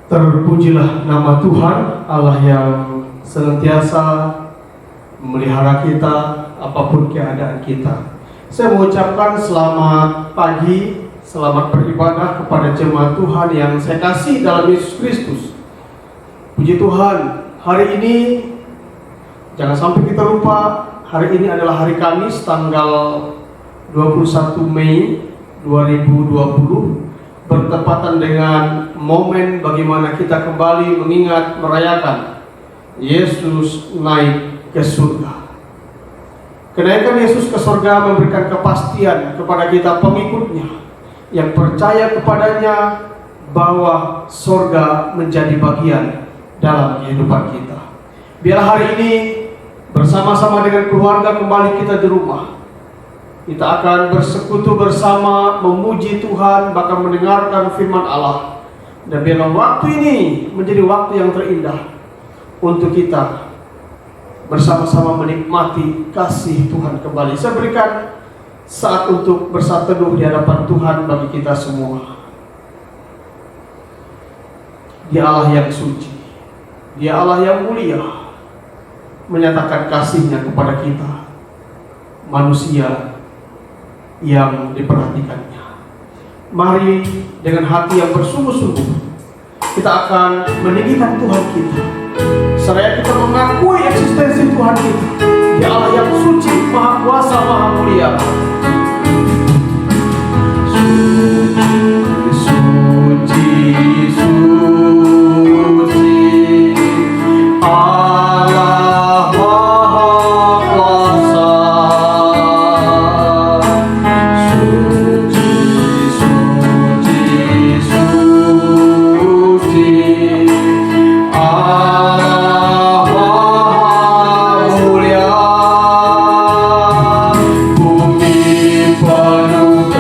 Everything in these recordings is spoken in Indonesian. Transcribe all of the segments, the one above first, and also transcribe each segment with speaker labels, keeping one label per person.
Speaker 1: Terpujilah nama Tuhan Allah yang senantiasa memelihara kita apapun keadaan kita. Saya mengucapkan selamat pagi, selamat beribadah kepada jemaat Tuhan yang saya kasih dalam Yesus Kristus. Puji Tuhan, hari ini jangan sampai kita lupa, hari ini adalah hari Kamis tanggal 21 Mei 2020, bertepatan dengan momen bagaimana kita kembali mengingat merayakan Yesus naik ke surga. Kenaikan Yesus ke surga memberikan kepastian kepada kita pengikutnya yang percaya kepadanya bahwa surga menjadi bagian dalam kehidupan kita. Biar hari ini bersama-sama dengan keluarga kembali kita di rumah, kita akan bersekutu bersama, memuji Tuhan, bahkan mendengarkan firman Allah. Dan biarlah waktu ini menjadi waktu yang terindah untuk kita bersama-sama menikmati kasih Tuhan kembali. Saya berikan saat untuk bersatu teduh di hadapan Tuhan bagi kita semua. Dia Allah yang suci, Dia Allah yang mulia, menyatakan kasih-Nya kepada kita, manusia yang diperhatikannya. Mari dengan hati yang bersungguh-sungguh kita akan meninggikan Tuhan kita, seraya kita mengakui eksistensi Tuhan kita, Dia Allah yang suci, Maha Kuasa, Maha Mulia. Suci, suci, suci, Allah Maha Kuasa. Suci, suci, suci, Allah Maha Mulia. Bumi penuh kemuliaan-Nya, bumi penuh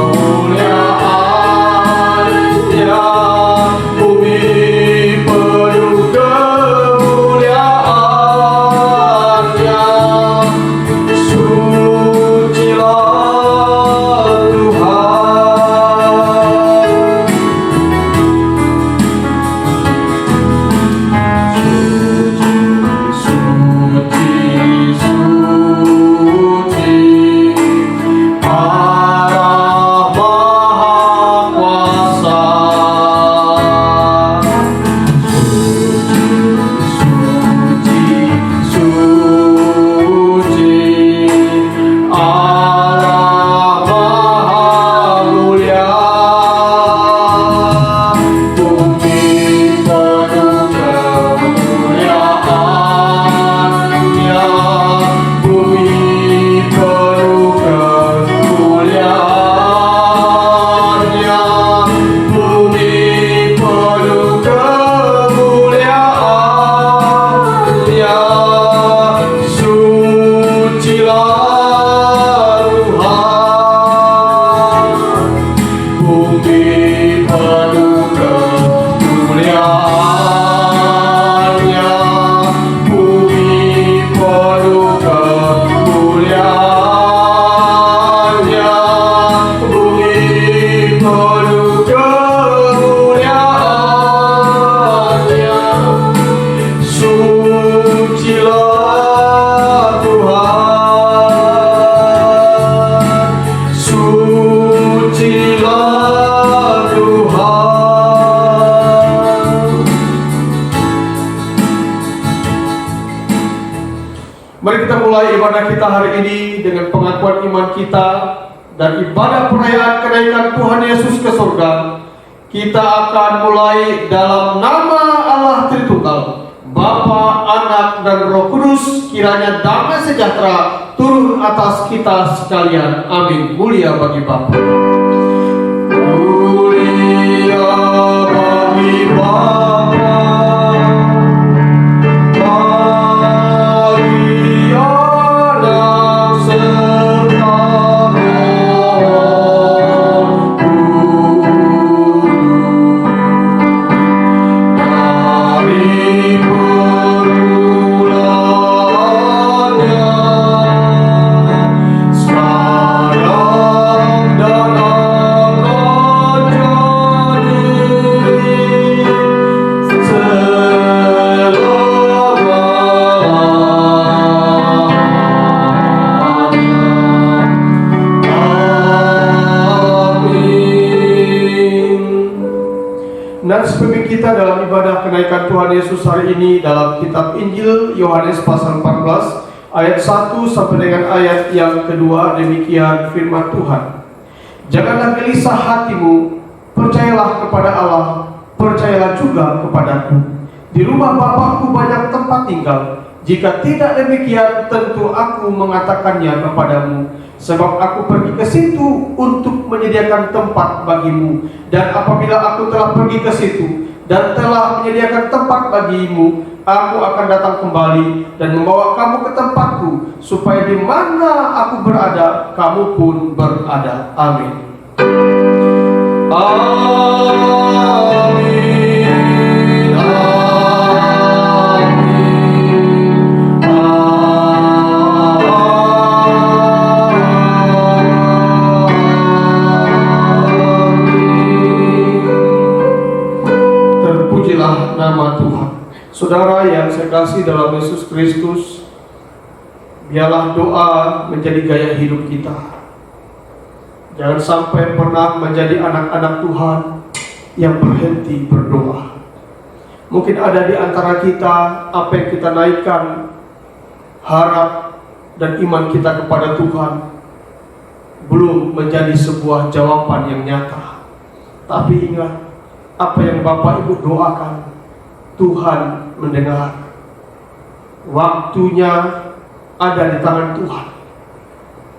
Speaker 1: kemuliaan-Nya, bumi penuh kemuliaan-Nya. Sucilah Tuhan. Suci, suci, Allah Maha Kuasa. Suci, suci, Allah Maha Mulia. Bumi penuh kemuliaan-Nya, bumi penuh kemuliaan-Nya, bumi penuh kemuliaan-Nya. Sucilah Tuhan. Bumi penuh kemuliaan-Nya, bumi penuh kemuliaan-Nya, bumi penuh kemuliaan-Nya. Sucilah Tuhan. Sucilah Tuhan. Mari kita mulai ibadah kita hari ini dengan pengakuan iman kita dan ibadah perayaan kenaikan Tuhan Yesus ke surga. Kita akan mulai dalam nama Allah Tritunggal, Bapa, Anak, dan Roh Kudus. Kiranya damai sejahtera turun atas kita sekalian. Amin. Mulia bagi Bapa. Mulia bagi Bapa. Sky firman Tuhan Yesus hari ini dalam kitab Injil Yohanes pasal 14 ayat 1 sampai dengan ayat yang kedua. Demikian firman Tuhan. Janganlah gelisah hatimu, percayalah kepada Allah, percayalah juga kepadaku. Di rumah Bapakku banyak tempat tinggal. Jika tidak demikian, tentu aku mengatakannya kepadamu. Sebab aku pergi ke situ untuk menyediakan tempat bagimu. Dan apabila aku telah pergi ke situ dan telah menyediakan tempat bagimu, aku akan datang kembali dan membawa kamu ke tempatku, supaya di mana aku berada, kamu pun berada. Amin. Amin. Nama Tuhan. Saudara yang saya kasih dalam Yesus Kristus, biarlah doa menjadi gaya hidup kita. Jangan sampai pernah menjadi anak-anak Tuhan yang berhenti berdoa. Mungkin ada di antara kita apa yang kita naikkan, harap dan iman kita kepada Tuhan belum menjadi sebuah jawaban yang nyata. Tapi ingat, apa yang Bapak Ibu doakan, Tuhan mendengar. Waktunya ada di tangan Tuhan.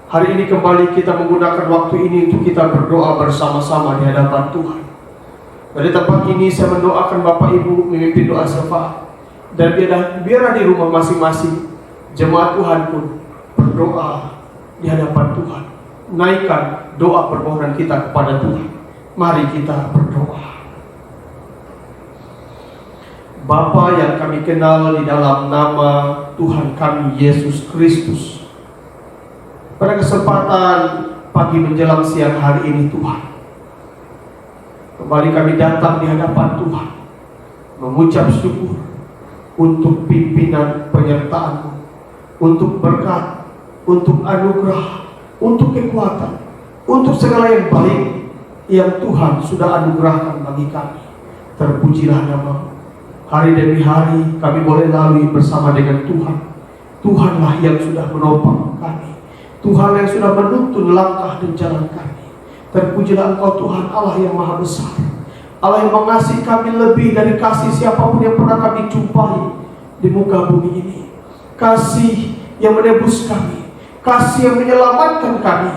Speaker 1: Hari ini kembali kita menggunakan waktu ini untuk kita berdoa bersama-sama di hadapan Tuhan. Dari tempat ini saya mendoakan Bapak Ibu memimpin doa syafaat. Dan biarlah di rumah masing-masing jemaat Tuhan pun berdoa di hadapan Tuhan. Naikkan doa permohonan kita kepada Tuhan. Mari kita berdoa. Bapa yang kami kenal di dalam nama Tuhan kami Yesus Kristus, pada kesempatan pagi menjelang siang hari ini Tuhan, kembali kami datang di hadapan Tuhan, mengucap syukur untuk pimpinan penyertaan-Mu, untuk berkat, untuk anugerah, untuk kekuatan, untuk segala yang baik yang Tuhan sudah anugerahkan bagi kami. Terpujilah nama-Mu. Hari demi hari kami boleh lalui bersama dengan Tuhan. Tuhanlah yang sudah menopang kami. Tuhan yang sudah menuntun langkah dan jalan kami. Terpujilah Engkau Tuhan Allah yang maha besar, Allah yang mengasihi kami lebih dari kasih siapapun yang pernah kami jumpai di muka bumi ini. Kasih yang menebus kami, kasih yang menyelamatkan kami,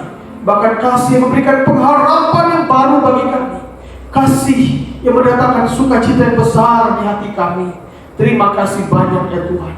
Speaker 1: bahkan kasih yang memberikan pengharapan yang baru bagi kami, kasih yang mendatangkan sukacita yang besar di hati kami. Terima kasih banyak ya Tuhan.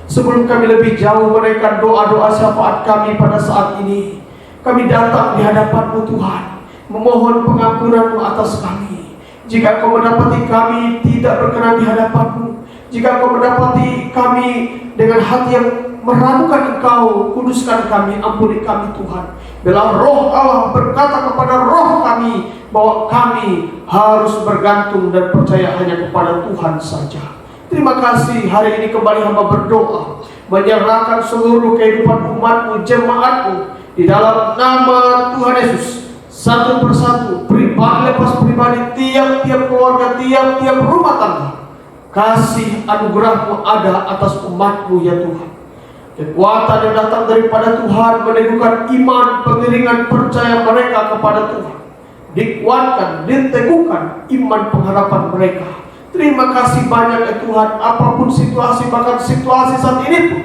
Speaker 1: Sebelum kami lebih jauh menaikkan doa-doa syafaat kami pada saat ini, kami datang di hadapan-Mu Tuhan, memohon pengampunan-Mu atas kami. Jika Kau mendapati kami tidak berkenan di hadapan-Mu, jika Kau mendapati kami dengan hati yang meragukan Engkau, kuduskan kami, ampuni kami Tuhan. Bila Roh Allah berkata kepada roh kami bahwa kami harus bergantung dan percaya hanya kepada Tuhan saja. Terima kasih hari ini kembali hamba berdoa, menyerahkan seluruh kehidupan umat-Mu, jemaat-Mu di dalam nama Tuhan Yesus. Satu persatu, pribadi lepas pribadi, tiap-tiap keluarga, tiap-tiap rumah tangga. Kasih anugerah-Mu ada atas umat-Mu ya Tuhan. Kekuatan yang datang daripada Tuhan meneguhkan iman, pengiringan percaya mereka kepada Tuhan. Dikuatkan, diteguhkan iman pengharapan mereka. Terima kasih banyak ya Tuhan. Apapun situasi, bahkan situasi saat ini pun,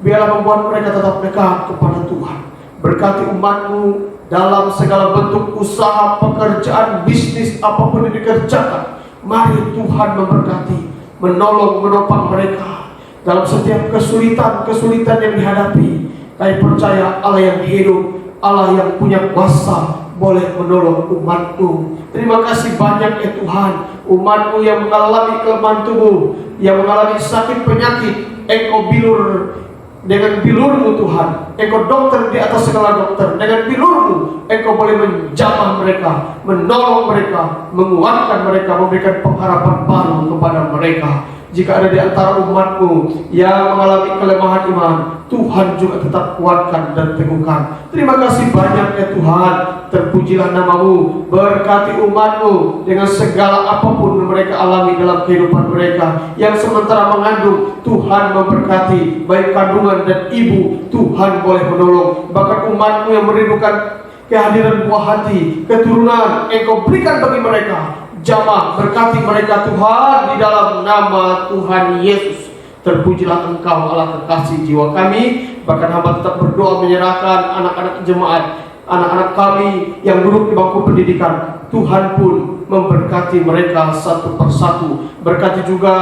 Speaker 1: biarlah membuat mereka tetap dekat kepada Tuhan. Berkati umat-Mu dalam segala bentuk usaha, pekerjaan, bisnis, apapun yang dikerjakan. Mari Tuhan memberkati, menolong, menopang mereka dalam setiap kesulitan yang dihadapi. Kami percaya Allah yang hidup, Allah yang punya kuasa boleh menolong umat-Mu. Terima kasih banyak ya Tuhan. Umat-Mu yang mengalami kelemahan tubuh, yang mengalami sakit penyakit, Engkau bilur dengan bilur-Mu Tuhan. Engkau dokter di atas segala dokter. Dengan bilur-Mu Engkau boleh menjamah mereka, menolong mereka, menguatkan mereka, memberikan pengharapan baru kepada mereka. Jika ada di antara umat-Mu yang mengalami kelemahan iman, Tuhan juga tetap kuatkan dan teguhkan. Terima kasih banyak ya Tuhan. terpujilah namamu. Berkati umatmu dengan segala apapun mereka alami dalam kehidupan mereka. Yang sementara mengandung, Tuhan memberkati. Baik kandungan dan ibu, Tuhan boleh menolong. Bahkan umatmu yang merindukan kehadiran buah hati, keturunan, Engkau berikan bagi mereka. Jamah, berkati mereka Tuhan, di dalam nama Tuhan Yesus. Terpujilah Engkau Allah kekasih jiwa kami. Bahkan hamba tetap berdoa menyerahkan anak-anak jemaat, anak-anak kami yang duduk di bangku pendidikan. Tuhan pun memberkati mereka satu persatu. Berkati juga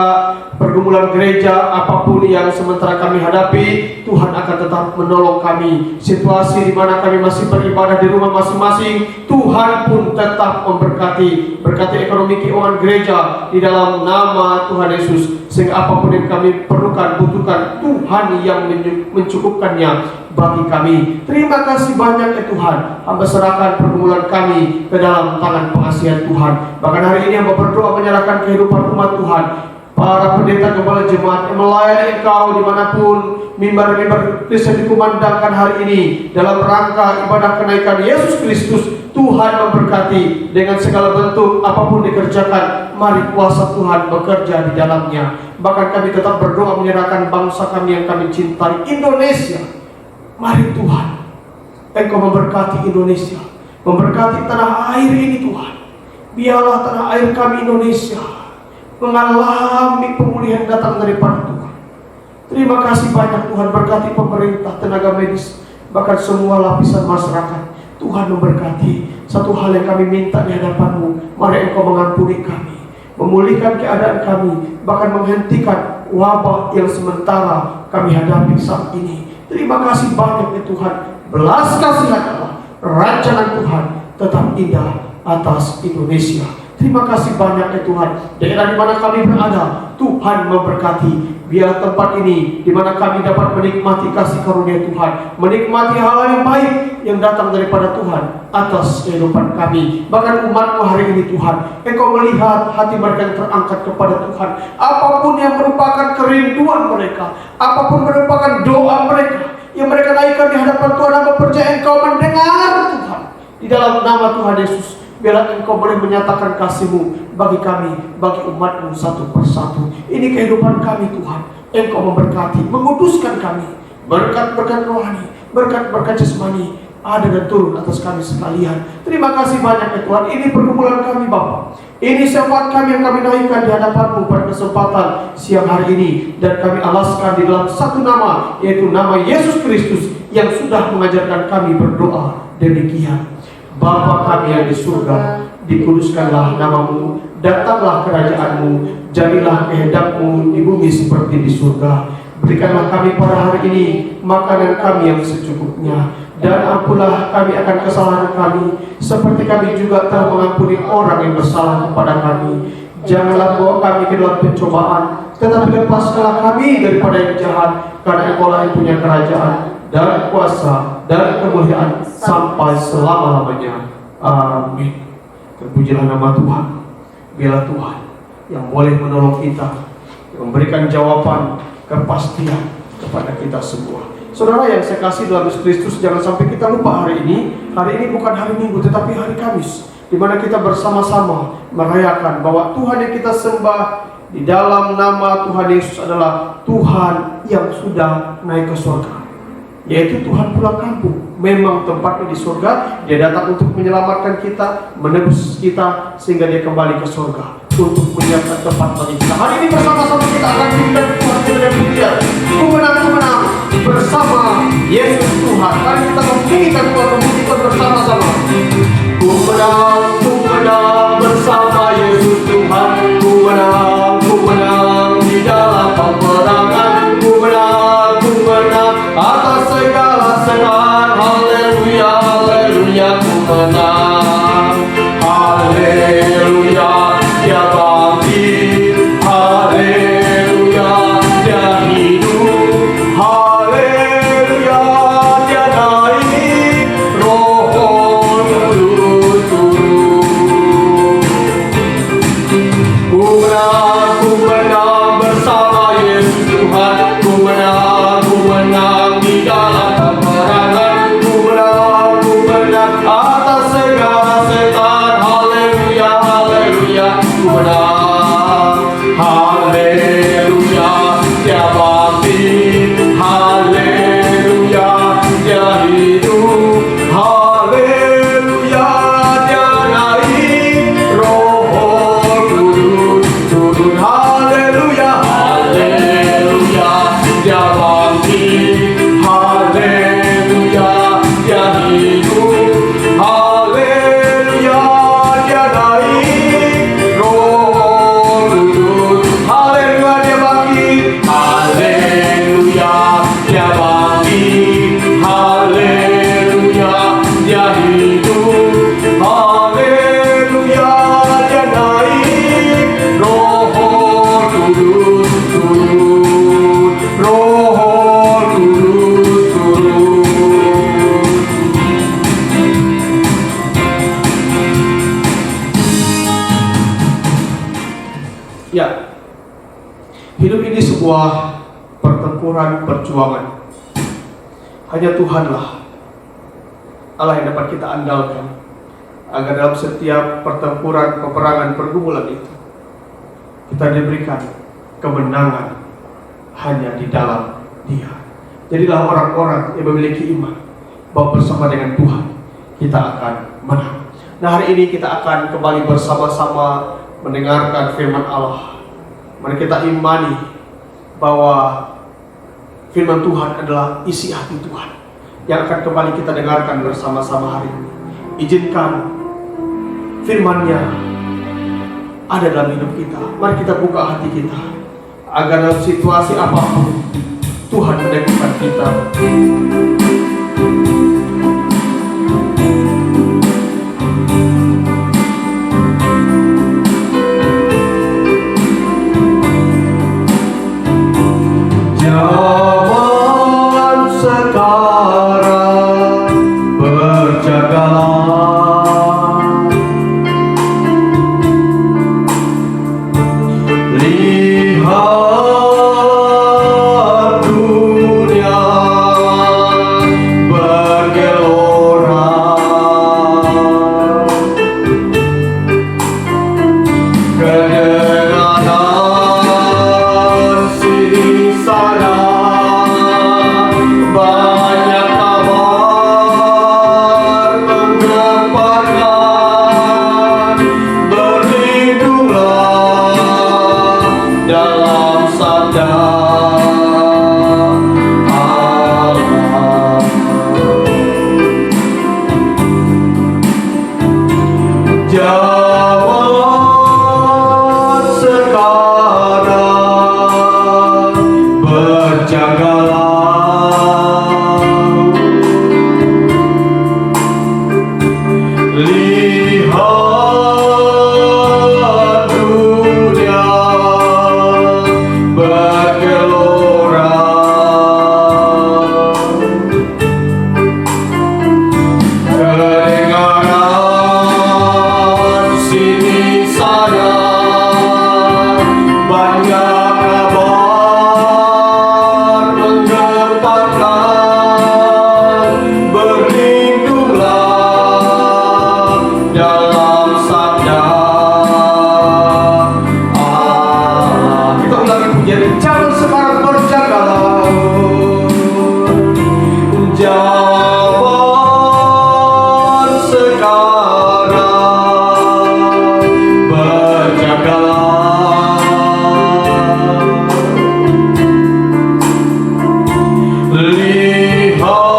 Speaker 1: pergumulan gereja, apapun yang sementara kami hadapi, Tuhan akan tetap menolong kami. Situasi di mana kami masih beribadah di rumah masing-masing, Tuhan pun tetap memberkati. Berkati ekonomi keuangan gereja di dalam nama Tuhan Yesus, sehingga apapun yang kami perlukan, butuhkan, Tuhan yang mencukupkannya bagi kami. Terima kasih banyak ya Tuhan. Hamba serahkan pergumulan kami ke dalam tangan pengasihan Tuhan. Bahkan hari ini hamba berdoa menyerahkan kehidupan umat Tuhan, para pendeta kepala jemaat yang melayani Engkau dimanapun mimbar-mimbar Kristen dikumandangkan hari ini dalam rangka ibadah kenaikan Yesus Kristus. Tuhan memberkati dengan segala bentuk apapun dikerjakan. Mari kuasa Tuhan bekerja di dalamnya. Bahkan kami tetap berdoa menyerahkan bangsa kami yang kami cintai, Indonesia. Mari Tuhan, Engkau memberkati Indonesia, memberkati tanah air ini Tuhan. Biarlah tanah air kami Indonesia mengalami pemulihan datang daripada Tuhan. Terima kasih banyak Tuhan. Berkati pemerintah, tenaga medis, bahkan semua lapisan masyarakat. Tuhan memberkati. Satu hal yang kami minta di hadapan-Mu, mari Engkau mengampuni kami, memulihkan keadaan kami, bahkan menghentikan wabah yang sementara kami hadapi saat ini. Terima kasih banyak ya Tuhan. Belas kasihan Allah, rancangan Tuhan tetap indah atas Indonesia. Terima kasih banyak ya Tuhan. Daerah di mana kami berada, Tuhan memberkati. Biar tempat ini di mana kami dapat menikmati kasih karunia Tuhan, menikmati hal yang baik yang datang daripada Tuhan atas kehidupan kami. Bahkan umat-Mu hari ini Tuhan, Engkau melihat hati mereka yang terangkat kepada Tuhan. Apapun yang merupakan kerinduan mereka, apapun merupakan doa mereka yang mereka naikkan di hadapan Tuhan, hamba percaya Engkau mendengar Tuhan. Di dalam nama Tuhan Yesus, biarlah Engkau boleh menyatakan kasih-Mu bagi kami, bagi umat-Mu satu persatu. Ini kehidupan kami Tuhan. Engkau memberkati, menguduskan kami. Berkat-berkat rohani, berkat-berkat jasmani ada dan turun atas kami sekalian. Terima kasih banyak ya Tuhan. Ini pergumulan kami Bapa. Ini syafaat kami yang kami naikkan di hadapan-Mu pada kesempatan siang hari ini. Dan kami alaskan di dalam satu nama, yaitu nama Yesus Kristus, yang sudah mengajarkan kami berdoa demikian. Bapa kami yang di surga, dikuduskanlah namamu, datanglah kerajaan-Mu, jadilah kehendak-Mu di bumi seperti di surga. Berikanlah kami pada hari ini makanan kami yang secukupnya, dan ampunlah kami akan kesalahan kami, seperti kami juga telah mengampuni orang yang bersalah kepada kami. Janganlah bawa kami ke dalam pencobaan, tetapi lepaskanlah kami daripada yang jahat, karena Engkau-lah yang punya kerajaan dan kuasa dan kemuliaan sampai selama-lamanya. Amin. Terpujilah nama Tuhan. Biarlah Tuhan yang boleh menolong kita, yang memberikan jawaban, kepastian kepada kita semua. Saudara yang saya kasih dalam Yesus Kristus, jangan sampai kita lupa hari ini. Hari ini bukan hari Minggu, tetapi hari Kamis, di mana kita bersama-sama merayakan bahwa Tuhan yang kita sembah di dalam nama Tuhan Yesus adalah Tuhan yang sudah naik ke surga, yaitu Tuhan pulang kampung. Memang tempatnya di surga. Dia datang untuk menyelamatkan kita, menebus kita, sehingga dia kembali ke surga untuk menyiapkan tempat bagi kita. Hari ini bersama-sama kita akan berikan Tuhan yang pujian. Ku menang bersama Yesus Tuhan. Mari kita memujikan Tuhan, memujikan bersama-sama. Ku menang bersama Yesus Tuhan. Ku menang di dalam peperangan. Ku menang atas segala serangan. Haleluya, haleluya, ku menang. Haleluya, dia bangkit. Haleluya, dia hidup. Haleluya, dia naik. Roh Kudus turun. sebuah pertempuran perjuangan. Hanya Tuhanlah Allah yang dapat kita andalkan, agar dalam setiap pertempuran, peperangan, pergumulan itu kita diberikan kemenangan hanya di dalam Dia. Jadilah orang-orang yang memiliki iman bahwa bersama dengan Tuhan kita akan menang. Nah, hari ini kita akan kembali bersama-sama mendengarkan firman Allah. Mari kita imani bahwa firman Tuhan adalah isi hati Tuhan yang akan kembali kita dengarkan bersama-sama hari ini. Izinkan firman-Nya ada dalam hidup kita. Mari kita buka hati kita, agar dalam situasi apapun Tuhan meneguhkan kita. Zaman sekarang berjagalah, lihat dunia bergelora, kedengaran sini sana banyak kabar menggemparkan. Berlindunglah dalam sabda Allah. Zaman sekarang berjagalah, lihat dunia bergelora, kedengaran sini sana banyak kabar menggemparkan. Berlindunglah dalam sabda Allah. Kita ulangi pujian. Zaman sekarang berjagalah, zaman sekarang berjagalah, lihat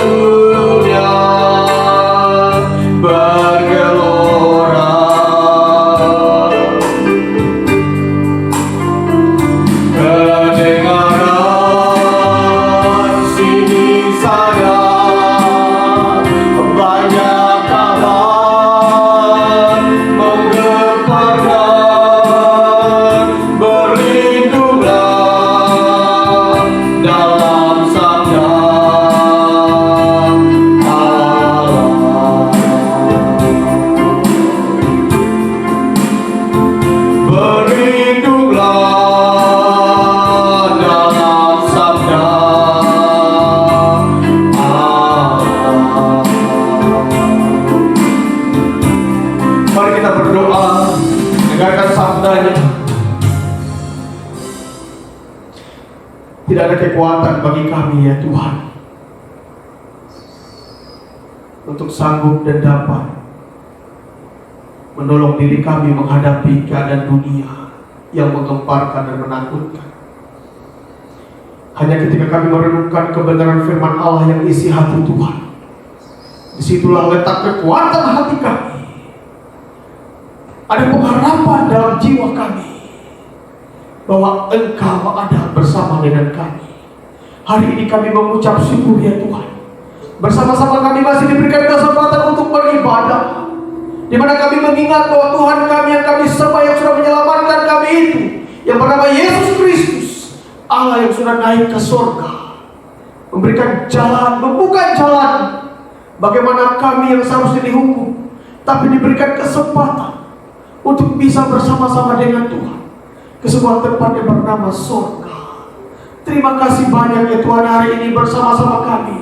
Speaker 1: dunia bergelora, kedengaran sini sana banyak kabar menggemparkan. Berlindunglah dalam sabda Allah. Berlindunglah dalam sabda Allah. Mari kita berdoa, dengarkan sabda-Nya. Tidak ada kekuatan bagi kami ya Tuhan untuk sanggup dan dapat menolong diri kami menghadapi keadaan dunia yang menggemparkan dan menakutkan. Hanya ketika kami merenungkan kebenaran firman Allah yang isi hati Tuhan, disitulah letak kekuatan hati kami. Ada pengharapan dalam jiwa kami bahwa Engkau ada bersama dengan kami. Hari ini kami mengucap syukur ya Tuhan. Bersama-sama kami masih diberikan kesempatan untuk beribadah, di mana kami mengingat bahwa Tuhan kami yang kami sembah, yang sudah menyelamatkan kami itu, yang bernama Yesus Kristus, Allah yang sudah naik ke surga, memberikan jalan, membuka jalan bagaimana kami yang seharusnya dihukum, tapi diberikan kesempatan untuk bisa bersama-sama dengan Tuhan. ke sebuah tempat yang bernama surga. Terima kasih banyak ya Tuhan, hari ini bersama-sama kami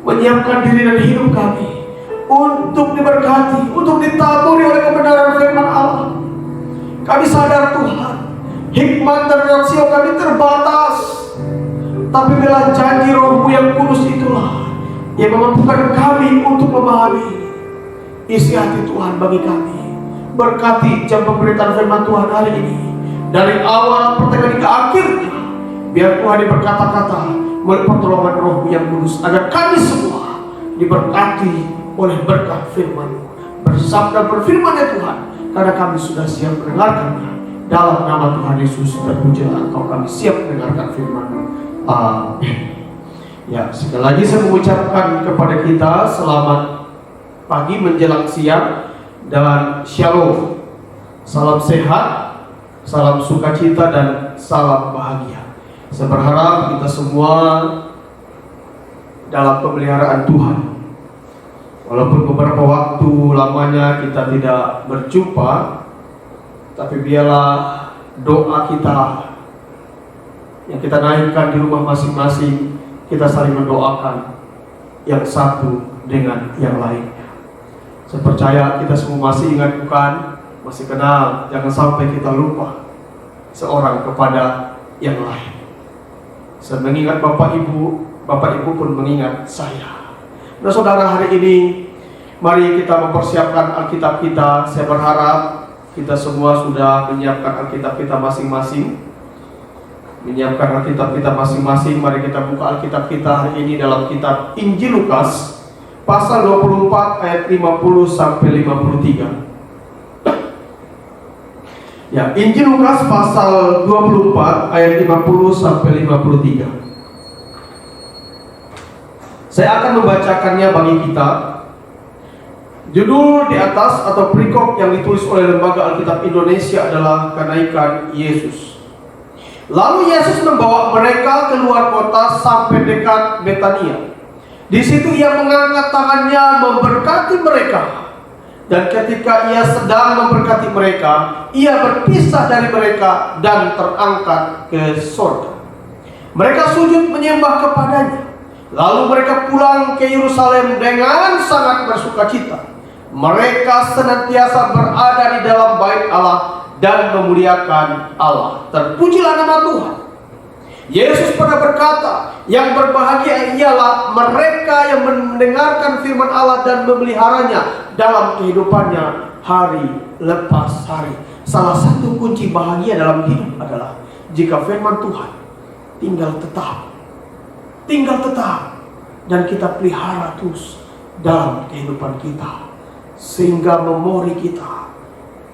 Speaker 1: menyiapkan diri dan hidup kami untuk diberkati, untuk ditaburi oleh kebenaran firman Allah. Kami sadar Tuhan, hikmat dan rasio kami terbatas, tapi bila janji Roh-Mu yang kudus itulah yang memampukan kami untuk memahami isi hati Tuhan bagi kami. Berkati jam pemberitaan firman Tuhan hari ini, dari awal pertengahan hingga akhirnya. Biar Tuhan berkata-kata melalui pertolongan Roh yang kudus, agar kami semua diberkati oleh berkat firman-Mu. Bersabda berfirman ya Tuhan, karena kami sudah siap mendengarkannya. Dalam nama Tuhan Yesus terpujilah Engkau, kami siap mendengarkan firman-Mu. Amin. Ya, sekali lagi saya mengucapkan kepada kita selamat pagi menjelang siang dan shalom. Salam sehat, salam sukacita dan salam bahagia. Saya berharap kita semua dalam pemeliharaan Tuhan. Walaupun beberapa waktu lamanya kita tidak berjumpa, tapi biarlah doa kita yang kita naikkan di rumah masing-masing, kita saling mendoakan yang satu dengan yang lainnya. Saya percaya kita semua masih ingat bukan, masih kenal, jangan sampai kita lupa seorang kepada yang lain. Saya mengingat Bapak Ibu pun mengingat saya. Nah saudara, hari ini mari kita mempersiapkan Alkitab kita. Saya berharap kita semua sudah menyiapkan Alkitab kita masing-masing. Mari kita buka Alkitab kita hari ini dalam kitab Injil Lukas pasal 24 ayat 50 sampai 53. Ya, Injil Lukas pasal 24 ayat 50 sampai 53. Saya akan membacakannya bagi kita. Judul di atas atau perikop yang ditulis oleh Lembaga Alkitab Indonesia adalah Kenaikan Yesus. Lalu Yesus membawa mereka keluar kota sampai dekat Betania. Di situ ia mengangkat tangannya memberkati mereka. Dan ketika ia sedang memberkati mereka, ia berpisah dari mereka dan terangkat ke surga. Mereka sujud menyembah kepadanya. Lalu mereka pulang ke Yerusalem dengan sangat bersukacita. Mereka senantiasa berada di dalam bait Allah dan memuliakan Allah. Terpujilah nama Tuhan. Yesus pernah berkata, yang berbahagia ialah mereka yang mendengarkan firman Allah dan memeliharanya dalam kehidupannya hari lepas hari. Salah satu kunci bahagia dalam hidup adalah jika firman Tuhan tinggal tetap dan kita pelihara terus dalam kehidupan kita, sehingga memori kita,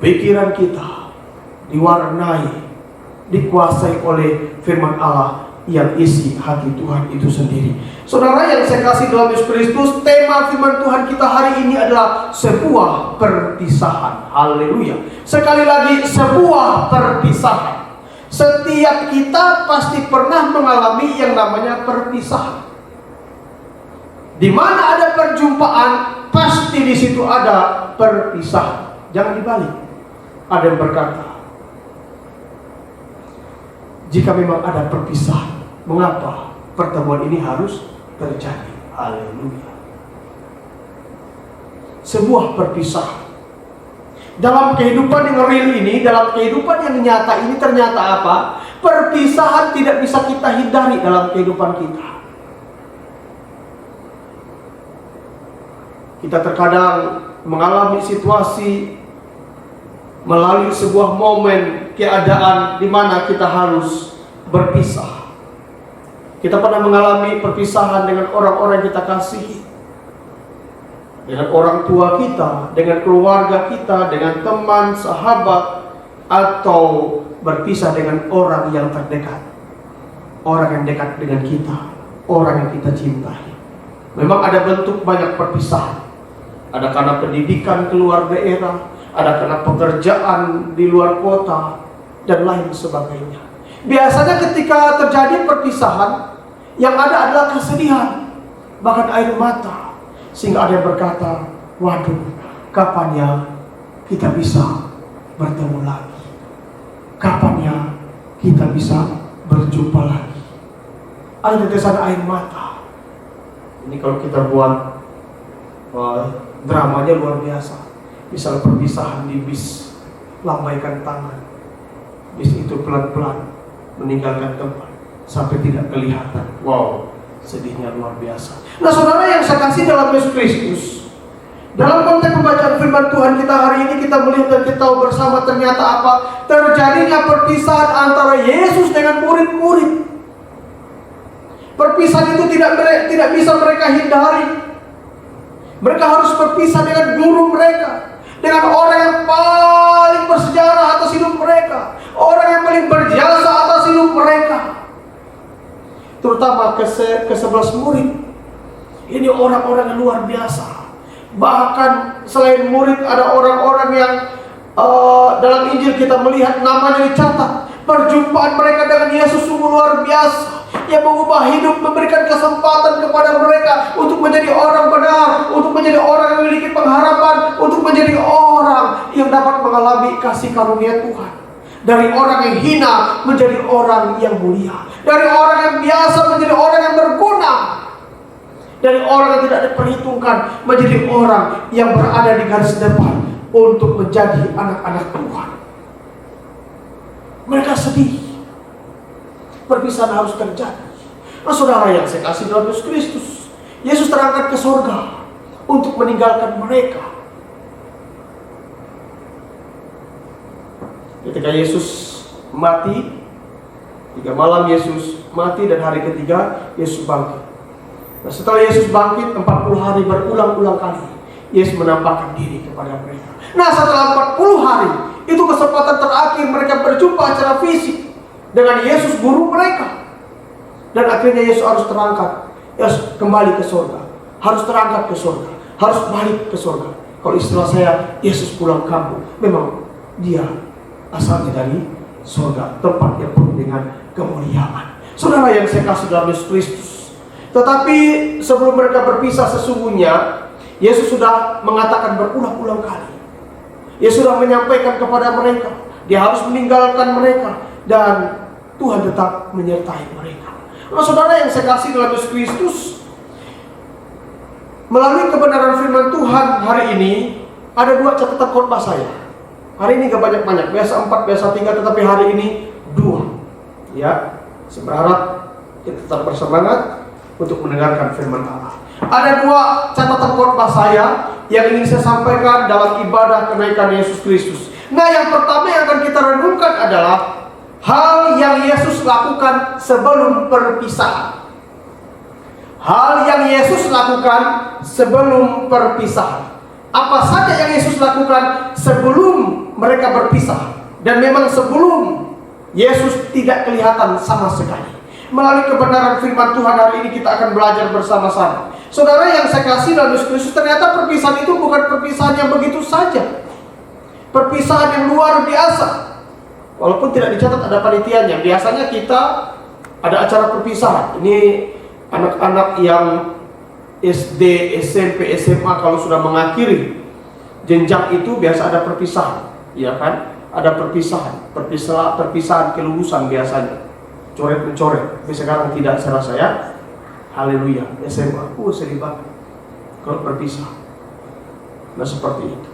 Speaker 1: pikiran kita dikuasai oleh firman Allah yang isi hati Tuhan itu sendiri. Saudara yang saya kasih dalam Yesus Kristus, tema firman Tuhan kita hari ini adalah sebuah perpisahan. Haleluya. Sekali lagi, sebuah perpisahan. Setiap kita pasti pernah mengalami yang namanya perpisahan. Di mana ada perjumpaan, pasti di situ ada perpisahan. Jangan dibalik. Ada yang berkata, jika memang ada perpisahan, mengapa pertemuan ini harus terjadi? Haleluya. Sebuah perpisahan dalam kehidupan yang real ini, dalam kehidupan yang nyata ini, ternyata apa? Perpisahan tidak bisa kita hindari dalam kehidupan kita. Kita terkadang mengalami situasi, melalui sebuah momen, keadaan di mana kita harus berpisah. Kita pernah mengalami perpisahan dengan orang-orang yang kita kasihi, dengan orang tua kita, dengan keluarga kita, dengan teman, sahabat, atau berpisah dengan orang yang terdekat, orang yang dekat dengan kita, orang yang kita cintai. Memang ada bentuk banyak perpisahan. Ada karena pendidikan keluar daerah, ada karena pekerjaan di luar kota, dan lain sebagainya. Biasanya ketika terjadi perpisahan, yang ada adalah kesedihan, bahkan air mata. Sehingga ada yang berkata, waduh, kapan ya kita bisa bertemu lagi? Kapan ya kita bisa berjumpa lagi. Ada tetesan air mata. Ini kalau kita buat dramanya luar biasa. Misal perpisahan di bis, lambaikan tangan. Bis itu pelan-pelan meninggalkan tempat sampai tidak kelihatan. Wow, sedihnya luar biasa. Nah saudara yang saya kasih dalam Yesus Kristus, dalam konteks pembacaan firman Tuhan kita hari ini, kita melihat dan kita tahu bersama ternyata apa? Terjadinya perpisahan antara Yesus dengan murid-murid. Perpisahan itu tidak bisa mereka hindari. Mereka harus berpisah dengan guru mereka, dengan orang yang paling bersejarah atas hidup mereka, orang yang paling berjasa atas hidup mereka. Terutama ke-11 murid. Ini orang-orang yang luar biasa. Bahkan selain murid ada orang-orang yang dalam Injil kita melihat namanya dicatat. Perjumpaan mereka dengan Yesus sungguh luar biasa, yang mengubah hidup, memberikan kesempatan kepada mereka untuk menjadi orang benar, untuk menjadi orang yang memiliki pengharapan, untuk menjadi orang yang dapat mengalami kasih karunia Tuhan. Dari orang yang hina menjadi orang yang mulia, dari orang yang biasa menjadi orang yang berguna, dari orang yang tidak diperhitungkan menjadi orang yang berada di garis depan untuk menjadi anak-anak Tuhan. Mereka sedih. Perpisahan harus terjadi. Nah saudara yang saya kasih dalam Yesus Kristus, Yesus terangkat ke surga untuk meninggalkan mereka. Ketika Yesus mati, 3 malam Yesus mati dan hari ketiga Yesus bangkit. Nah setelah Yesus bangkit 40 hari berulang-ulang kali Yesus menampakkan diri kepada mereka. Nah setelah 40 hari itu kesempatan terakhir mereka berjumpa secara fisik dengan Yesus guru mereka. Dan akhirnya Yesus harus terangkat, Yesus kembali ke surga, harus terangkat ke surga, harus balik ke surga. Kalau istilah saya, Yesus pulang kampung. Memang dia asalnya dari surga, tempat yang penuh dengan kemuliaan. Saudara yang saya kasih dalam Yesus Kristus. Tetapi sebelum mereka berpisah sesungguhnya Yesus sudah mengatakan berulang-ulang kali. Yesus sudah menyampaikan kepada mereka, dia harus meninggalkan mereka dan Tuhan tetap menyertai mereka. Nah saudara yang saya kasih dalam Yesus Kristus, melalui kebenaran firman Tuhan hari ini ada 2 catatan khotbah saya. Hari ini gak banyak-banyak, biasa 4, biasa 3, tetapi hari ini 2. Ya, saya berharap kita tetap bersemangat untuk mendengarkan firman Allah. Ada 2 catatan khotbah saya yang ingin saya sampaikan dalam ibadah kenaikan Yesus Kristus. Nah yang pertama yang akan kita renungkan adalah hal yang Yesus lakukan sebelum perpisahan. Hal yang Yesus lakukan sebelum perpisahan. Apa saja yang Yesus lakukan sebelum mereka berpisah. Dan memang sebelum Yesus tidak kelihatan sama sekali. Melalui kebenaran firman Tuhan hari ini kita akan belajar bersama-sama. Saudara yang saya kasih dalam Yesus Kristus, ternyata perpisahan itu bukan perpisahan yang begitu saja. Perpisahan yang luar biasa. Walaupun tidak dicatat ada panitianya. Biasanya kita ada acara perpisahan. Ini anak-anak yang SD, SMP, SMA kalau sudah mengakhiri jenjang itu biasa ada perpisahan, ya kan? Ada perpisahan, perpisahan kelulusan biasanya. Coret-mencoret. Tapi sekarang tidak, saya rasa ya. Haleluya. SMA, sedih banget kalau berpisah. Nah seperti itu.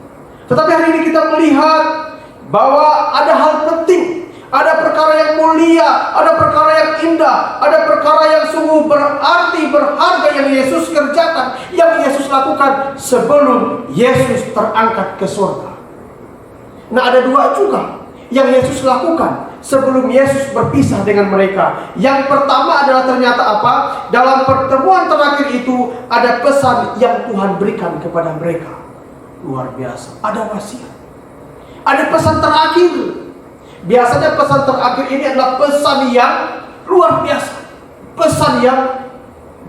Speaker 1: Tetapi hari ini kita melihat bahwa ada hal penting, ada perkara yang mulia, ada perkara yang indah, ada perkara yang sungguh berarti, berharga yang Yesus kerjakan, yang Yesus lakukan sebelum Yesus terangkat ke surga. Nah ada 2 juga yang Yesus lakukan sebelum Yesus berpisah dengan mereka. Yang pertama adalah ternyata apa? Dalam pertemuan terakhir itu ada pesan yang Tuhan berikan kepada mereka. Luar biasa. Ada wasiat. Ada pesan terakhir. Biasanya pesan terakhir ini adalah pesan yang luar biasa. Pesan yang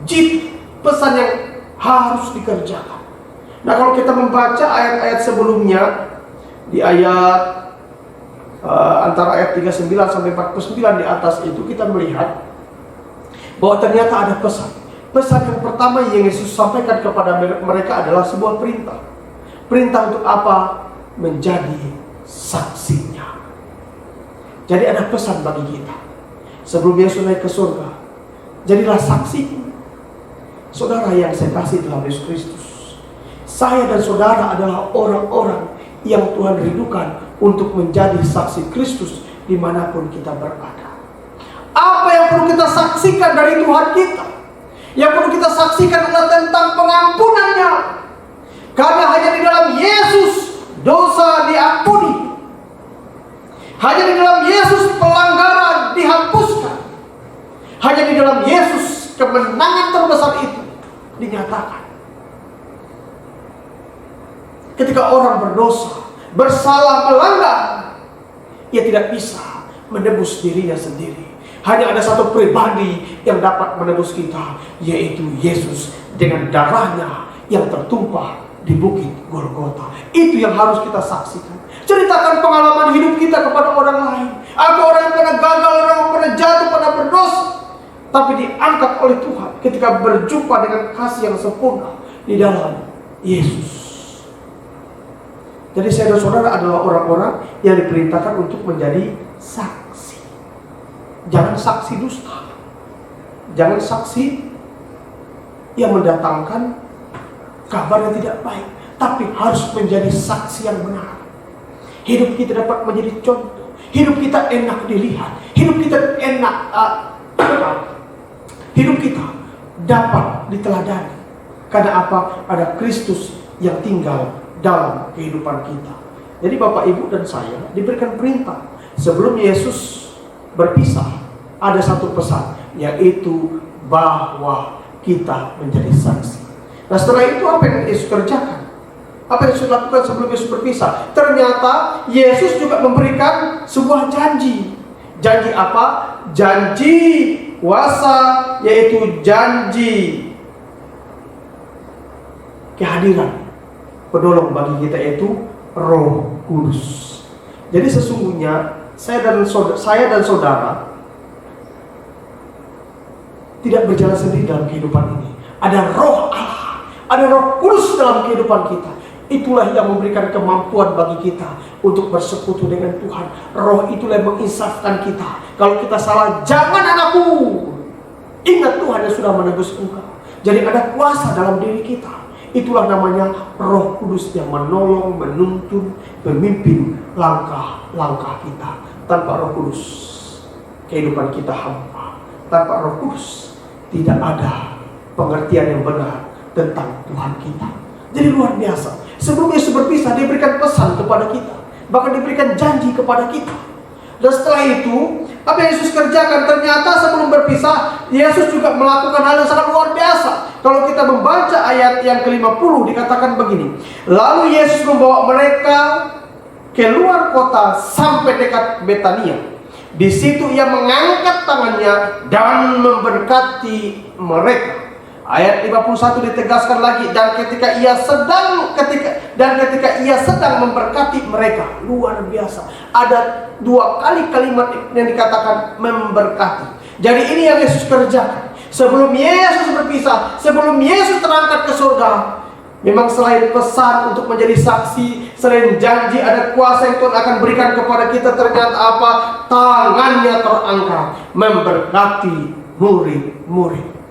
Speaker 1: jip. Pesan yang harus dikerjakan. Nah kalau kita membaca ayat-ayat sebelumnya, di ayat antara ayat 39 sampai 49 di atas itu kita melihat bahwa ternyata ada pesan. Pesan yang pertama yang Yesus sampaikan kepada mereka adalah sebuah perintah. Perintah untuk apa? Menjadi saksinya. Jadi ada pesan bagi kita. Sebelum Yesus naik ke surga, jadilah saksi. Saudara yang saya kasih dalam Yesus Kristus, saya dan saudara adalah orang-orang yang Tuhan rindukan untuk menjadi saksi Kristus dimanapun kita berada. Apa yang perlu kita saksikan dari Tuhan kita? Yang perlu kita saksikan adalah tentang pengampunannya. Karena hanya di dalam Yesus dosa diampuni. Hanya di dalam Yesus pelanggaran dihapuskan. Hanya di dalam Yesus kemenangan terbesar itu dinyatakan. Ketika orang berdosa, bersalah, melanggar, ia tidak bisa menebus dirinya sendiri. Hanya ada satu pribadi yang dapat menebus kita, yaitu Yesus dengan darahnya yang tertumpah di bukit Golgota. Itu yang harus kita saksikan. Ceritakan pengalaman hidup kita kepada orang lain. Aku orang yang pernah gagal, orang yang pernah jatuh, pernah berdosa, tapi diangkat oleh Tuhan ketika berjumpa dengan kasih yang sempurna di dalam Yesus. Jadi saya dan saudara adalah orang-orang yang diperintahkan untuk menjadi saksi. Jangan saksi dusta. Jangan saksi yang mendatangkan kabar yang tidak baik, tapi harus menjadi saksi yang benar. Hidup kita dapat menjadi contoh. Hidup kita enak dilihat. Hidup kita enak hidup kita dapat diteladani. Karena apa? Ada Kristus yang tinggal dalam kehidupan kita. Jadi Bapak, Ibu, dan saya diberikan perintah. Sebelum Yesus berpisah, ada satu pesan, yaitu bahwa kita menjadi saksi. Nah, setelah itu apa yang Yesus kerjakan? Apa yang Yesus lakukan sebelum Yesus berpisah? Ternyata Yesus juga memberikan sebuah janji. Janji apa? Janji kuasa, yaitu janji kehadiran penolong bagi kita, yaitu Roh Kudus. Jadi sesungguhnya saya dan saudara tidak berjalan sendiri dalam kehidupan ini. Ada Roh Allah, ada Roh Kudus dalam kehidupan kita. Itulah yang memberikan kemampuan bagi kita untuk bersekutu dengan Tuhan. Roh itulah yang menginsafkan kita. Kalau kita salah, jangan anakku, ingat Tuhan yang sudah menebus engkau. Jadi ada kuasa dalam diri kita. Itulah namanya Roh Kudus yang menolong, menuntun, memimpin langkah-langkah kita. Tanpa Roh Kudus, kehidupan kita hampa. Tanpa Roh Kudus, tidak ada pengertian yang benar tentang Tuhan kita. Jadi luar biasa. Sebelum Yesus berpisah, dia berikan pesan kepada kita, bahkan diberikan janji kepada kita. Dan setelah itu, apa yang Yesus kerjakan? Ternyata sebelum berpisah, Yesus juga melakukan hal yang sangat luar biasa. Kalau kita membaca ayat yang ke-50, dikatakan begini. Lalu Yesus membawa mereka keluar kota sampai dekat Betania. Di situ ia mengangkat tangannya dan memberkati mereka. Ayat 51 ditegaskan lagi, dan ketika ia sedang memberkati mereka. Luar biasa. Ada dua kali kalimat yang dikatakan memberkati. Jadi ini yang Yesus kerjakan. Sebelum Yesus berpisah, sebelum Yesus terangkat ke surga, memang selain pesan untuk menjadi saksi, selain janji, ada kuasa yang Tuhan akan berikan kepada kita. Ternyata apa? Tangannya terangkat memberkati murid-murid.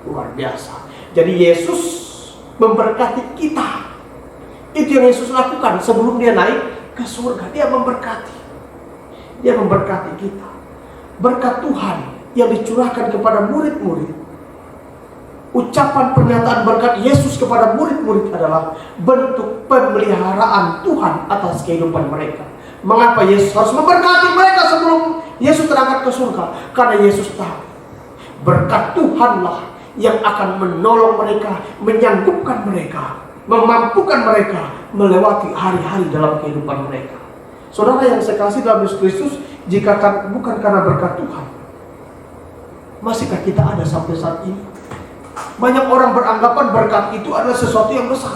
Speaker 1: Luar biasa. Jadi Yesus memberkati kita. Itu yang Yesus lakukan sebelum dia naik ke surga. Dia memberkati. Dia memberkati kita. Berkat Tuhan yang dicurahkan kepada murid-murid. Ucapan pernyataan berkat Yesus kepada murid-murid adalah bentuk pemeliharaan Tuhan atas kehidupan mereka. Mengapa Yesus harus memberkati mereka sebelum Yesus terangkat ke surga? Karena Yesus tahu berkat Tuhanlah yang akan menolong mereka, menyanggupkan mereka, memampukan mereka melewati hari-hari dalam kehidupan mereka. Saudara yang saya kasih dalam Yesus Kristus, jika bukan karena berkat Tuhan, masihkah kita ada sampai saat ini? Banyak orang beranggapan berkat itu adalah sesuatu yang besar.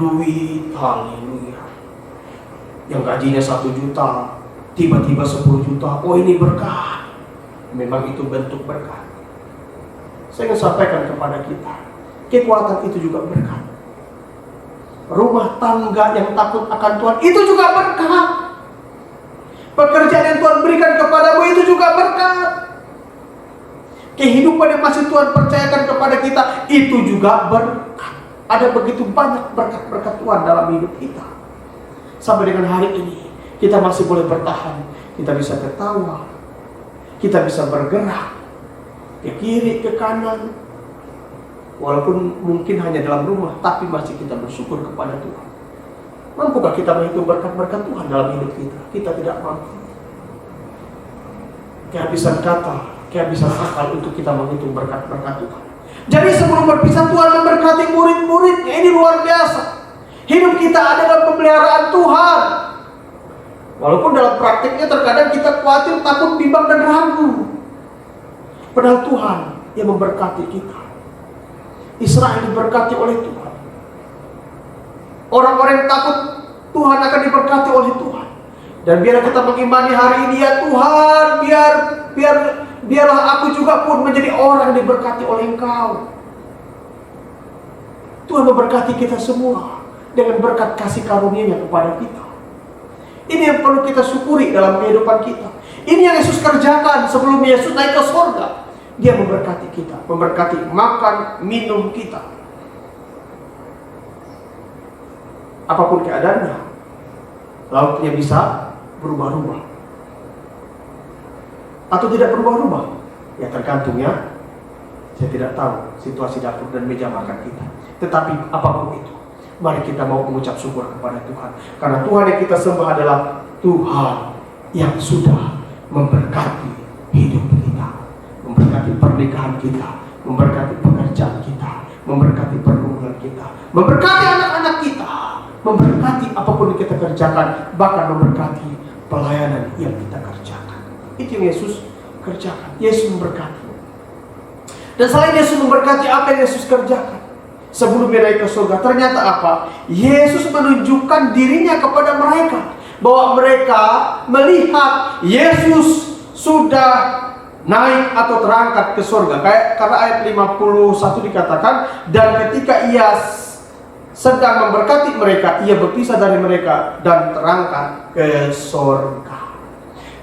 Speaker 1: Duit, haleluya. Yang gajinya 1 juta, tiba-tiba 10 juta. Oh, ini berkat. Memang itu bentuk berkat. Saya ingin sampaikan kepada kita, kekuatan itu juga berkat. Rumah tangga yang takut akan Tuhan itu juga berkat. Pekerjaan yang Tuhan berikan kepadamu itu juga berkat. Kehidupan yang masih Tuhan percayakan kepada kita itu juga berkat. Ada begitu banyak berkat-berkat Tuhan dalam hidup kita. Sampai dengan hari ini kita masih boleh bertahan. Kita bisa tertawa, kita bisa bergerak ke kiri, ke kanan. Walaupun mungkin hanya dalam rumah, tapi masih kita bersyukur kepada Tuhan. Mampukah kita menghitung berkat-berkat Tuhan dalam hidup kita? Kita tidak mampu. Kehabisan kata, kehabisan akal untuk kita menghitung berkat-berkat Tuhan. Jadi sebelum berpisah, Tuhan memberkati murid-muridnya. Ini luar biasa. Hidup kita ada dalam pemeliharaan Tuhan. Walaupun dalam praktiknya terkadang kita khawatir, takut, bimbang, dan ragu. Padahal Tuhan yang memberkati kita. Israel diberkati oleh Tuhan. Orang-orang yang takut Tuhan akan diberkati oleh Tuhan. Dan biar kita mengimani hari ini, ya Tuhan, biarlah aku juga pun menjadi orang yang diberkati oleh Engkau. Tuhan memberkati kita semua dengan berkat kasih karunia-Nya kepada kita. Ini yang perlu kita syukuri dalam kehidupan kita. Ini yang Yesus kerjakan sebelum Yesus naik ke surga. Dia memberkati kita, memberkati makan, minum kita. Apapun keadaannya, lautnya bisa berubah-ubah atau tidak berubah-ubah. Ya tergantungnya, saya tidak tahu situasi dapur dan meja makan kita. Tetapi apapun itu, mari kita mau mengucap syukur kepada Tuhan. Karena Tuhan yang kita sembah adalah Tuhan yang sudah memberkati hidup kita, memberkati pernikahan kita, memberkati pekerjaan kita, memberkati pergumulan kita, memberkati anak-anak kita, memberkati apapun yang kita kerjakan, bahkan memberkati pelayanan yang kita kerjakan. Itu yang Yesus kerjakan. Yesus memberkati. Dan selain Yesus memberkati, apa yang Yesus kerjakan sebelum Dia naik ke surga? Ternyata apa? Yesus menunjukkan dirinya kepada mereka, bahwa mereka melihat Yesus sudah naik atau terangkat ke surga. Karena ayat 51 dikatakan, dan ketika Ia sedang memberkati mereka, Ia berpisah dari mereka dan terangkat ke surga.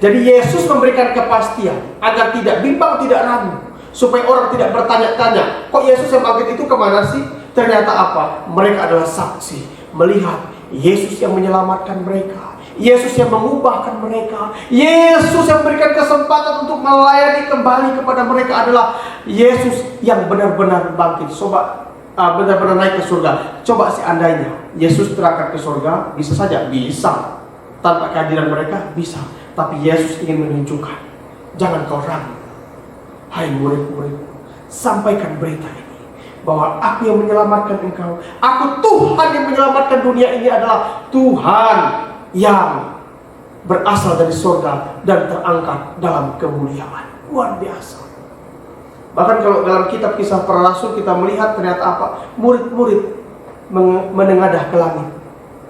Speaker 1: Jadi Yesus memberikan kepastian agar tidak bimbang, tidak ragu, supaya orang tidak bertanya-tanya, kok Yesus yang bangkit itu kemana sih? Ternyata apa? Mereka adalah saksi melihat Yesus yang menyelamatkan mereka, Yesus yang mengubahkan mereka, Yesus yang memberikan kesempatan untuk melayani kembali kepada mereka adalah Yesus yang benar-benar bangkit. Coba benar-benar naik ke surga. Coba seandainya Yesus terangkat ke surga, bisa saja, bisa. Tanpa kehadiran mereka, bisa. Tapi Yesus ingin menunjukkan, jangan kau ragu. Hai murid-muridku, sampaikan berita ini, bahwa aku yang menyelamatkan engkau, aku Tuhan yang menyelamatkan dunia ini adalah Tuhan yang berasal dari surga dan terangkat dalam kemuliaan. Luar biasa. Bahkan kalau dalam kitab Kisah Para Rasul kita melihat ternyata apa? Murid-murid menengadah ke langit,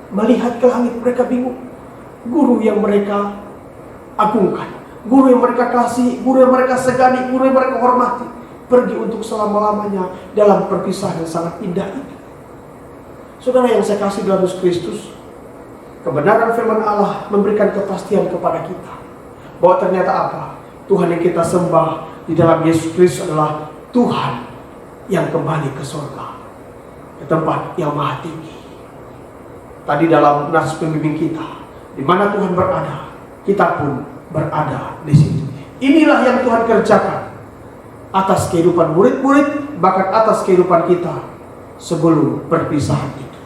Speaker 1: melihat ke langit, mereka bingung. Guru yang mereka agungkan, guru yang mereka kasih, guru yang mereka segani, guru yang mereka hormati, pergi untuk selama-lamanya dalam perpisahan yang sangat indah itu. Saudara yang saya kasih dalam Yesus Kristus, kebenaran firman Allah memberikan kepastian kepada kita bahwa ternyata apa? Tuhan yang kita sembah di dalam Yesus Kristus adalah Tuhan yang kembali ke surga, ke tempat yang maha tinggi. Tadi dalam nas pembimbing kita, di mana Tuhan berada, kita pun berada di situ. Inilah yang Tuhan kerjakan atas kehidupan murid-murid, bahkan atas kehidupan kita sebelum perpisahan itu.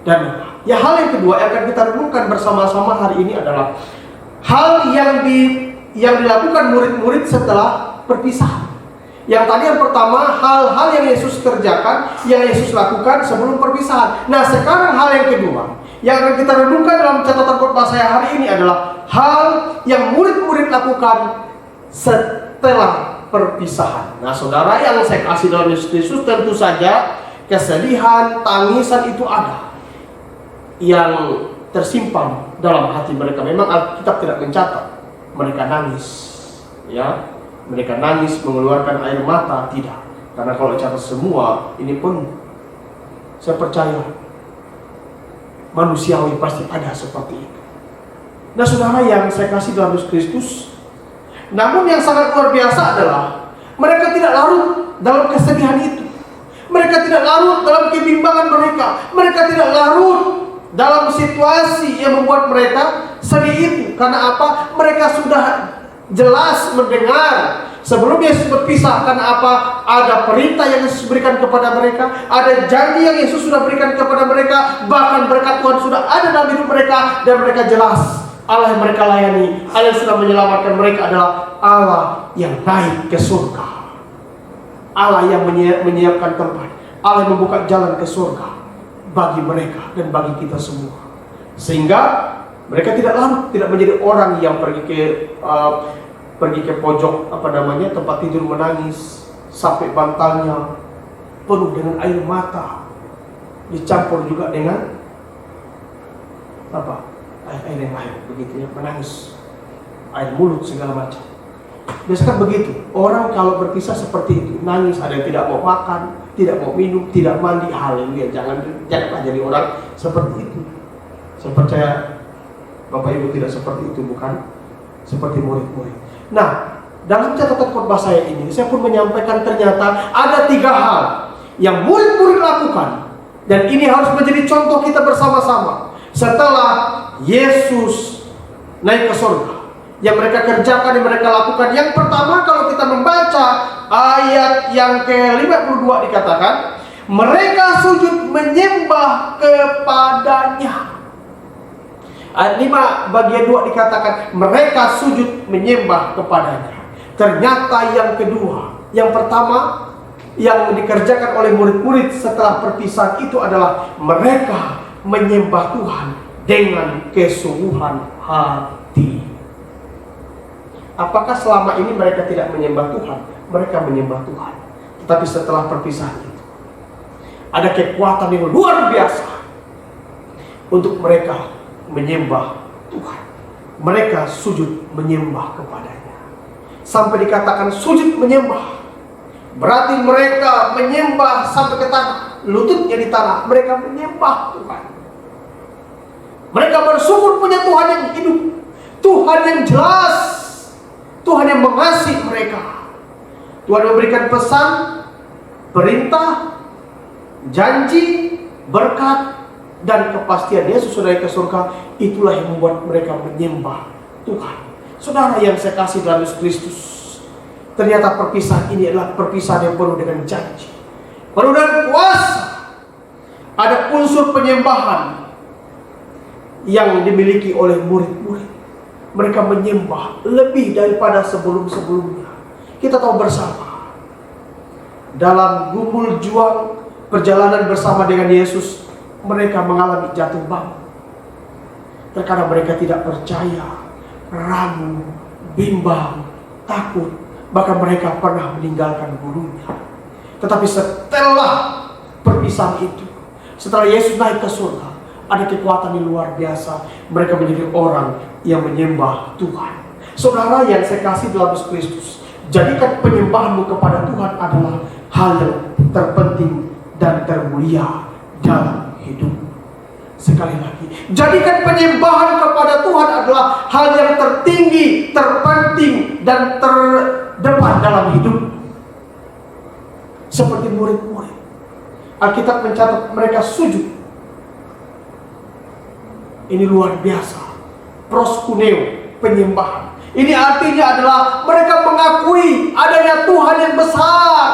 Speaker 1: Dan ya, hal yang kedua yang akan kita renungkan bersama-sama hari ini adalah hal yang dilakukan murid-murid setelah perpisahan. Yang tadi yang pertama, hal-hal yang Yesus kerjakan, yang Yesus lakukan sebelum perpisahan. Nah, sekarang hal yang kedua yang akan kita renungkan dalam catatan khotbah saya hari ini adalah hal yang murid-murid lakukan setelah perpisahan. Nah, saudara yang saya kasih dalam Yesus Kristus, tentu saja kesedihan, tangisan itu ada yang tersimpan dalam hati mereka. Memang Alkitab tidak mencatat mereka nangis, ya, mereka nangis mengeluarkan air mata, tidak. Karena kalau catat semua, ini pun saya percaya manusiawi pasti ada seperti itu. Nah saudara yang saya kasih dalam Yesus Kristus, namun yang sangat luar biasa adalah mereka tidak larut dalam kesedihan itu. Mereka tidak larut dalam kebimbangan mereka. Mereka tidak larut dalam situasi yang membuat mereka sedih itu. Karena apa? Mereka sudah jelas mendengar sebelum Yesus berpisah. Karena apa? Ada perintah yang Yesus berikan kepada mereka, ada janji yang Yesus sudah berikan kepada mereka, bahkan berkat Tuhan sudah ada dalam hidup mereka, dan mereka jelas Allah yang mereka layani, Allah yang sudah menyelamatkan mereka adalah Allah yang naik ke surga, Allah yang menyiapkan tempat, Allah yang membuka jalan ke surga bagi mereka dan bagi kita semua. Sehingga mereka tidak larut, tidak menjadi orang yang pergi ke pojok tempat tidur menangis sampai bantalnya penuh dengan air mata, dicampur juga dengan air yang lain, begitu ya, menangis, air mulut segala macam. Biasanya begitu, orang kalau berpisah seperti itu, nangis, ada yang tidak mau makan, tidak mau minum, tidak mandi. Haleluya, janganlah jadi orang seperti itu. Saya percaya Bapak Ibu tidak seperti itu, bukan seperti murid-murid. Nah, dalam catatan khotbah saya ini, saya pun menyampaikan ternyata ada 3 hal yang murid-murid lakukan, dan ini harus menjadi contoh kita bersama-sama setelah Yesus naik ke surga. Yang mereka kerjakan, yang mereka lakukan. Yang pertama, kalau kita membaca ayat yang ke-52 dikatakan, mereka sujud menyembah kepadanya. Ayat 5 bagian 2 dikatakan, mereka sujud menyembah kepadanya. Ternyata yang kedua, yang pertama yang dikerjakan oleh murid-murid setelah perpisahan itu adalah mereka menyembah Tuhan dengan kesungguhan hati. Apakah selama ini mereka tidak menyembah Tuhan? Mereka menyembah Tuhan. Tetapi setelah perpisahan itu, ada kekuatan yang luar biasa untuk mereka menyembah Tuhan. Mereka sujud menyembah kepadanya. Sampai dikatakan sujud menyembah, berarti mereka menyembah sampai ke tanah, lututnya di tanah. Mereka menyembah Tuhan. Mereka bersyukur punya Tuhan yang hidup, Tuhan yang jelas, Tuhan yang mengasihi mereka. Tuhan memberikan pesan, perintah, janji, berkat, dan kepastian Yesus sudah naik ke surga. Itulah yang membuat mereka menyembah Tuhan. Saudara yang saya kasih dalam Yesus Kristus, ternyata perpisahan ini adalah perpisahan yang penuh dengan janji, penuh dengan kuasa. Ada unsur penyembahan yang dimiliki oleh murid-murid. Mereka menyembah lebih daripada sebelum-sebelumnya. Kita tahu bersama, dalam gumul juang perjalanan bersama dengan Yesus, mereka mengalami jatuh bangun. Terkadang mereka tidak percaya, ragu, bimbang, takut. Bahkan mereka pernah meninggalkan gurunya. Tetapi setelah perpisahan itu, setelah Yesus naik ke surga, ada kekuatan yang luar biasa. Mereka menjadi orang yang menyembah Tuhan. Saudara yang saya kasih dalam Yesus Kristus, jadikan penyembahanmu kepada Tuhan adalah hal yang terpenting dan termulia dalam hidup. Sekali lagi, jadikan penyembahan kepada Tuhan adalah hal yang tertinggi, terpenting, dan terdepan dalam hidup. Seperti murid-murid, Alkitab mencatat mereka sujud. Ini luar biasa. Proskuneo, penyembahan. Ini artinya adalah mereka mengakui adanya Tuhan yang besar.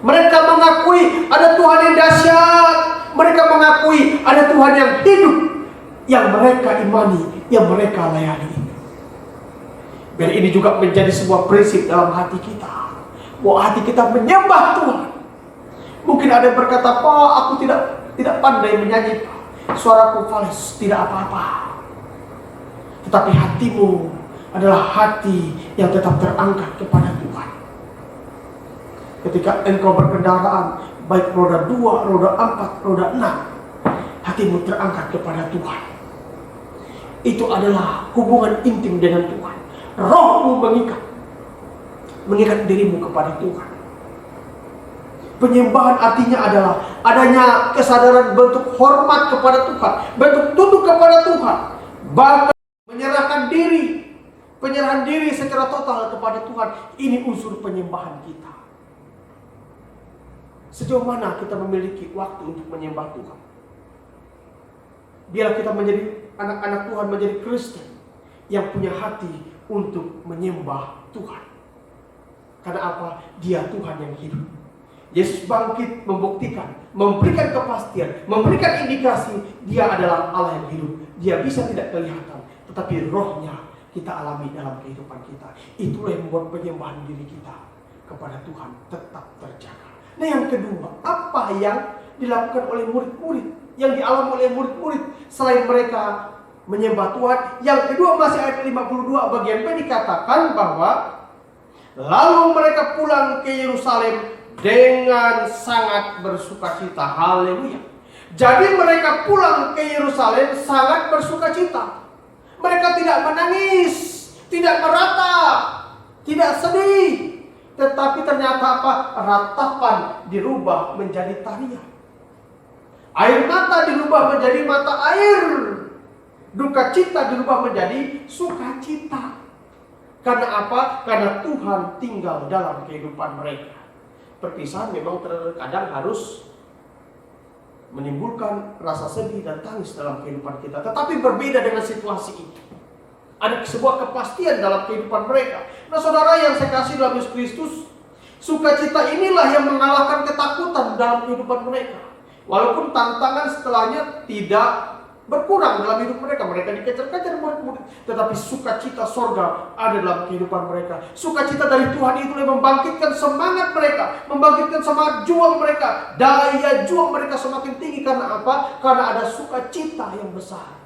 Speaker 1: Mereka mengakui ada Tuhan yang dahsyat. Mereka mengakui ada Tuhan yang hidup, yang mereka imani, yang mereka layani. Biar ini juga menjadi sebuah prinsip dalam hati kita, bahwa hati kita menyembah Tuhan. Mungkin ada yang berkata, "Pak, aku tidak pandai menyanyi, Pak. Suaraku fals, tidak apa-apa." Tetapi hatimu adalah hati yang tetap terangkat kepada Tuhan. Ketika engkau berkendaraan, baik roda 2, roda 4, roda 6, hatimu terangkat kepada Tuhan. Itu adalah hubungan intim dengan Tuhan. Rohmu mengikat dirimu kepada Tuhan. Penyembahan artinya adalah adanya kesadaran bentuk hormat kepada Tuhan, bentuk tunduk kepada Tuhan, bahkan Menyerahkan diri, penyerahan diri secara total kepada Tuhan, ini unsur penyembahan kita. Sejauh mana kita memiliki waktu untuk menyembah Tuhan? Biar kita menjadi anak-anak Tuhan, menjadi Kristen yang punya hati untuk menyembah Tuhan. Karena apa? Dia Tuhan yang hidup. Yesus bangkit membuktikan, memberikan kepastian, memberikan indikasi Dia adalah Allah yang hidup. Dia bisa tidak kelihatan, tetapi rohnya kita alami dalam kehidupan kita. Itulah yang membuat penyembahan diri kita kepada Tuhan tetap terjaga. Nah, yang kedua, apa yang dilakukan oleh murid-murid, yang dialami oleh murid-murid selain mereka menyembah Tuhan? Yang kedua, masih ayat 52 bagian B dikatakan bahwa lalu mereka pulang ke Yerusalem dengan sangat bersukacita. Haleluya. Jadi mereka pulang ke Yerusalem sangat bersukacita. Mereka tidak menangis, tidak meratap, tidak sedih. Tetapi ternyata apa? Ratapan dirubah menjadi tarian. Air mata dirubah menjadi mata air. Duka cita dirubah menjadi sukacita. Karena apa? Karena Tuhan tinggal dalam kehidupan mereka. Perpisahan memang terkadang harus menimbulkan rasa sedih dan tangis dalam kehidupan kita. Tetapi berbeda dengan situasi itu. Ada sebuah kepastian dalam kehidupan mereka. Nah, saudara yang saya kasih dalam Yesus Kristus, sukacita inilah yang mengalahkan ketakutan dalam kehidupan mereka. Walaupun tantangan setelahnya tidak berkurang dalam hidup mereka. Mereka dikejar-kejar murid-murid, tetapi sukacita sorga ada dalam kehidupan mereka. Sukacita dari Tuhan itu yang membangkitkan semangat mereka, membangkitkan semangat juang mereka. Daya juang mereka semakin tinggi. Karena apa? Karena ada sukacita yang besar.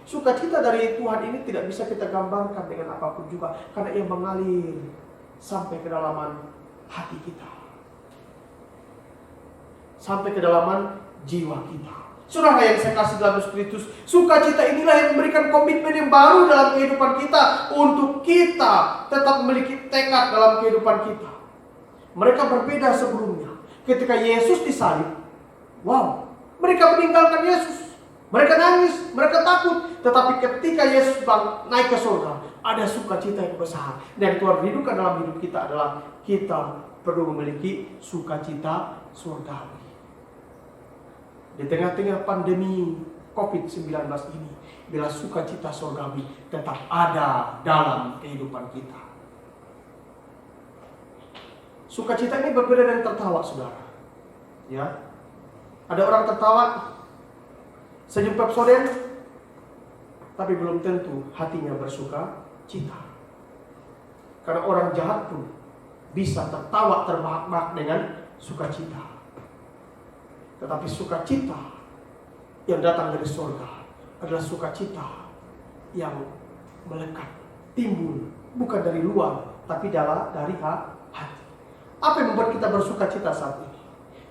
Speaker 1: Sukacita dari Tuhan ini tidak bisa kita gambarkan dengan apapun juga, karena ia mengalir sampai kedalaman hati kita, sampai kedalaman jiwa kita. Saudara yang saya kasih dalam Yesus Kristus, sukacita inilah yang memberikan komitmen yang baru dalam kehidupan kita, untuk kita tetap memiliki tekad dalam kehidupan kita. Mereka berbeda sebelumnya. Ketika Yesus disalib, wow, mereka meninggalkan Yesus. Mereka nangis, mereka takut. Tetapi ketika Yesus naik ke surga, ada sukacita yang besar. Dan Tuhan rindukan dalam hidup kita adalah kita perlu memiliki sukacita surgawi. Di tengah-tengah pandemi COVID-19 ini, bila sukacita surgawi tetap ada dalam kehidupan kita. Sukacita ini berbeda dengan tertawa, saudara. Ya, ada orang tertawa, senyum Pepsodent, tapi belum tentu hatinya bersuka cita. Karena orang jahat pun bisa tertawa terbahak-bahak dengan sukacita. Tetapi sukacita yang datang dari surga adalah sukacita yang melekat, timbul bukan dari luar, tapi dari hati. Apa yang membuat kita bersukacita saat ini?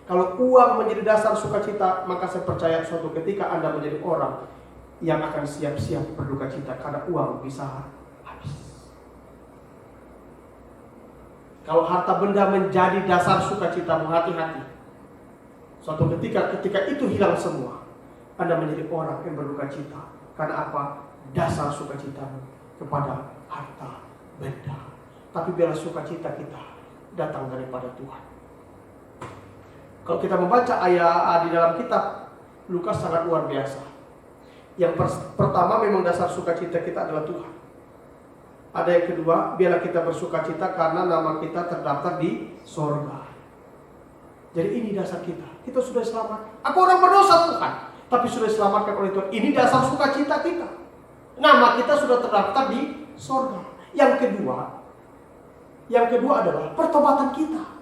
Speaker 1: Kalau uang menjadi dasar sukacita, maka saya percaya suatu ketika Anda menjadi orang yang akan siap-siap berduka cita karena uang bisa habis. Kalau harta benda menjadi dasar sukacitamu, hati-hati. Suatu ketika itu hilang semua, Anda menjadi orang yang berduka cita. Karena apa? Dasar sukacitamu kepada harta benda. Tapi bila sukacita kita datang daripada Tuhan. Kalau kita membaca ayat di dalam kitab Lukas sangat luar biasa. Yang pertama memang dasar sukacita kita adalah Tuhan. Ada yang kedua, biarlah kita bersukacita karena nama kita terdaftar di sorga. Jadi ini dasar kita. Kita sudah selamat. Aku orang berdosa Tuhan, tapi sudah diselamatkan oleh Tuhan. Ini dasar sukacita kita. Nama kita sudah terdaftar di sorga. Yang kedua adalah pertobatan kita.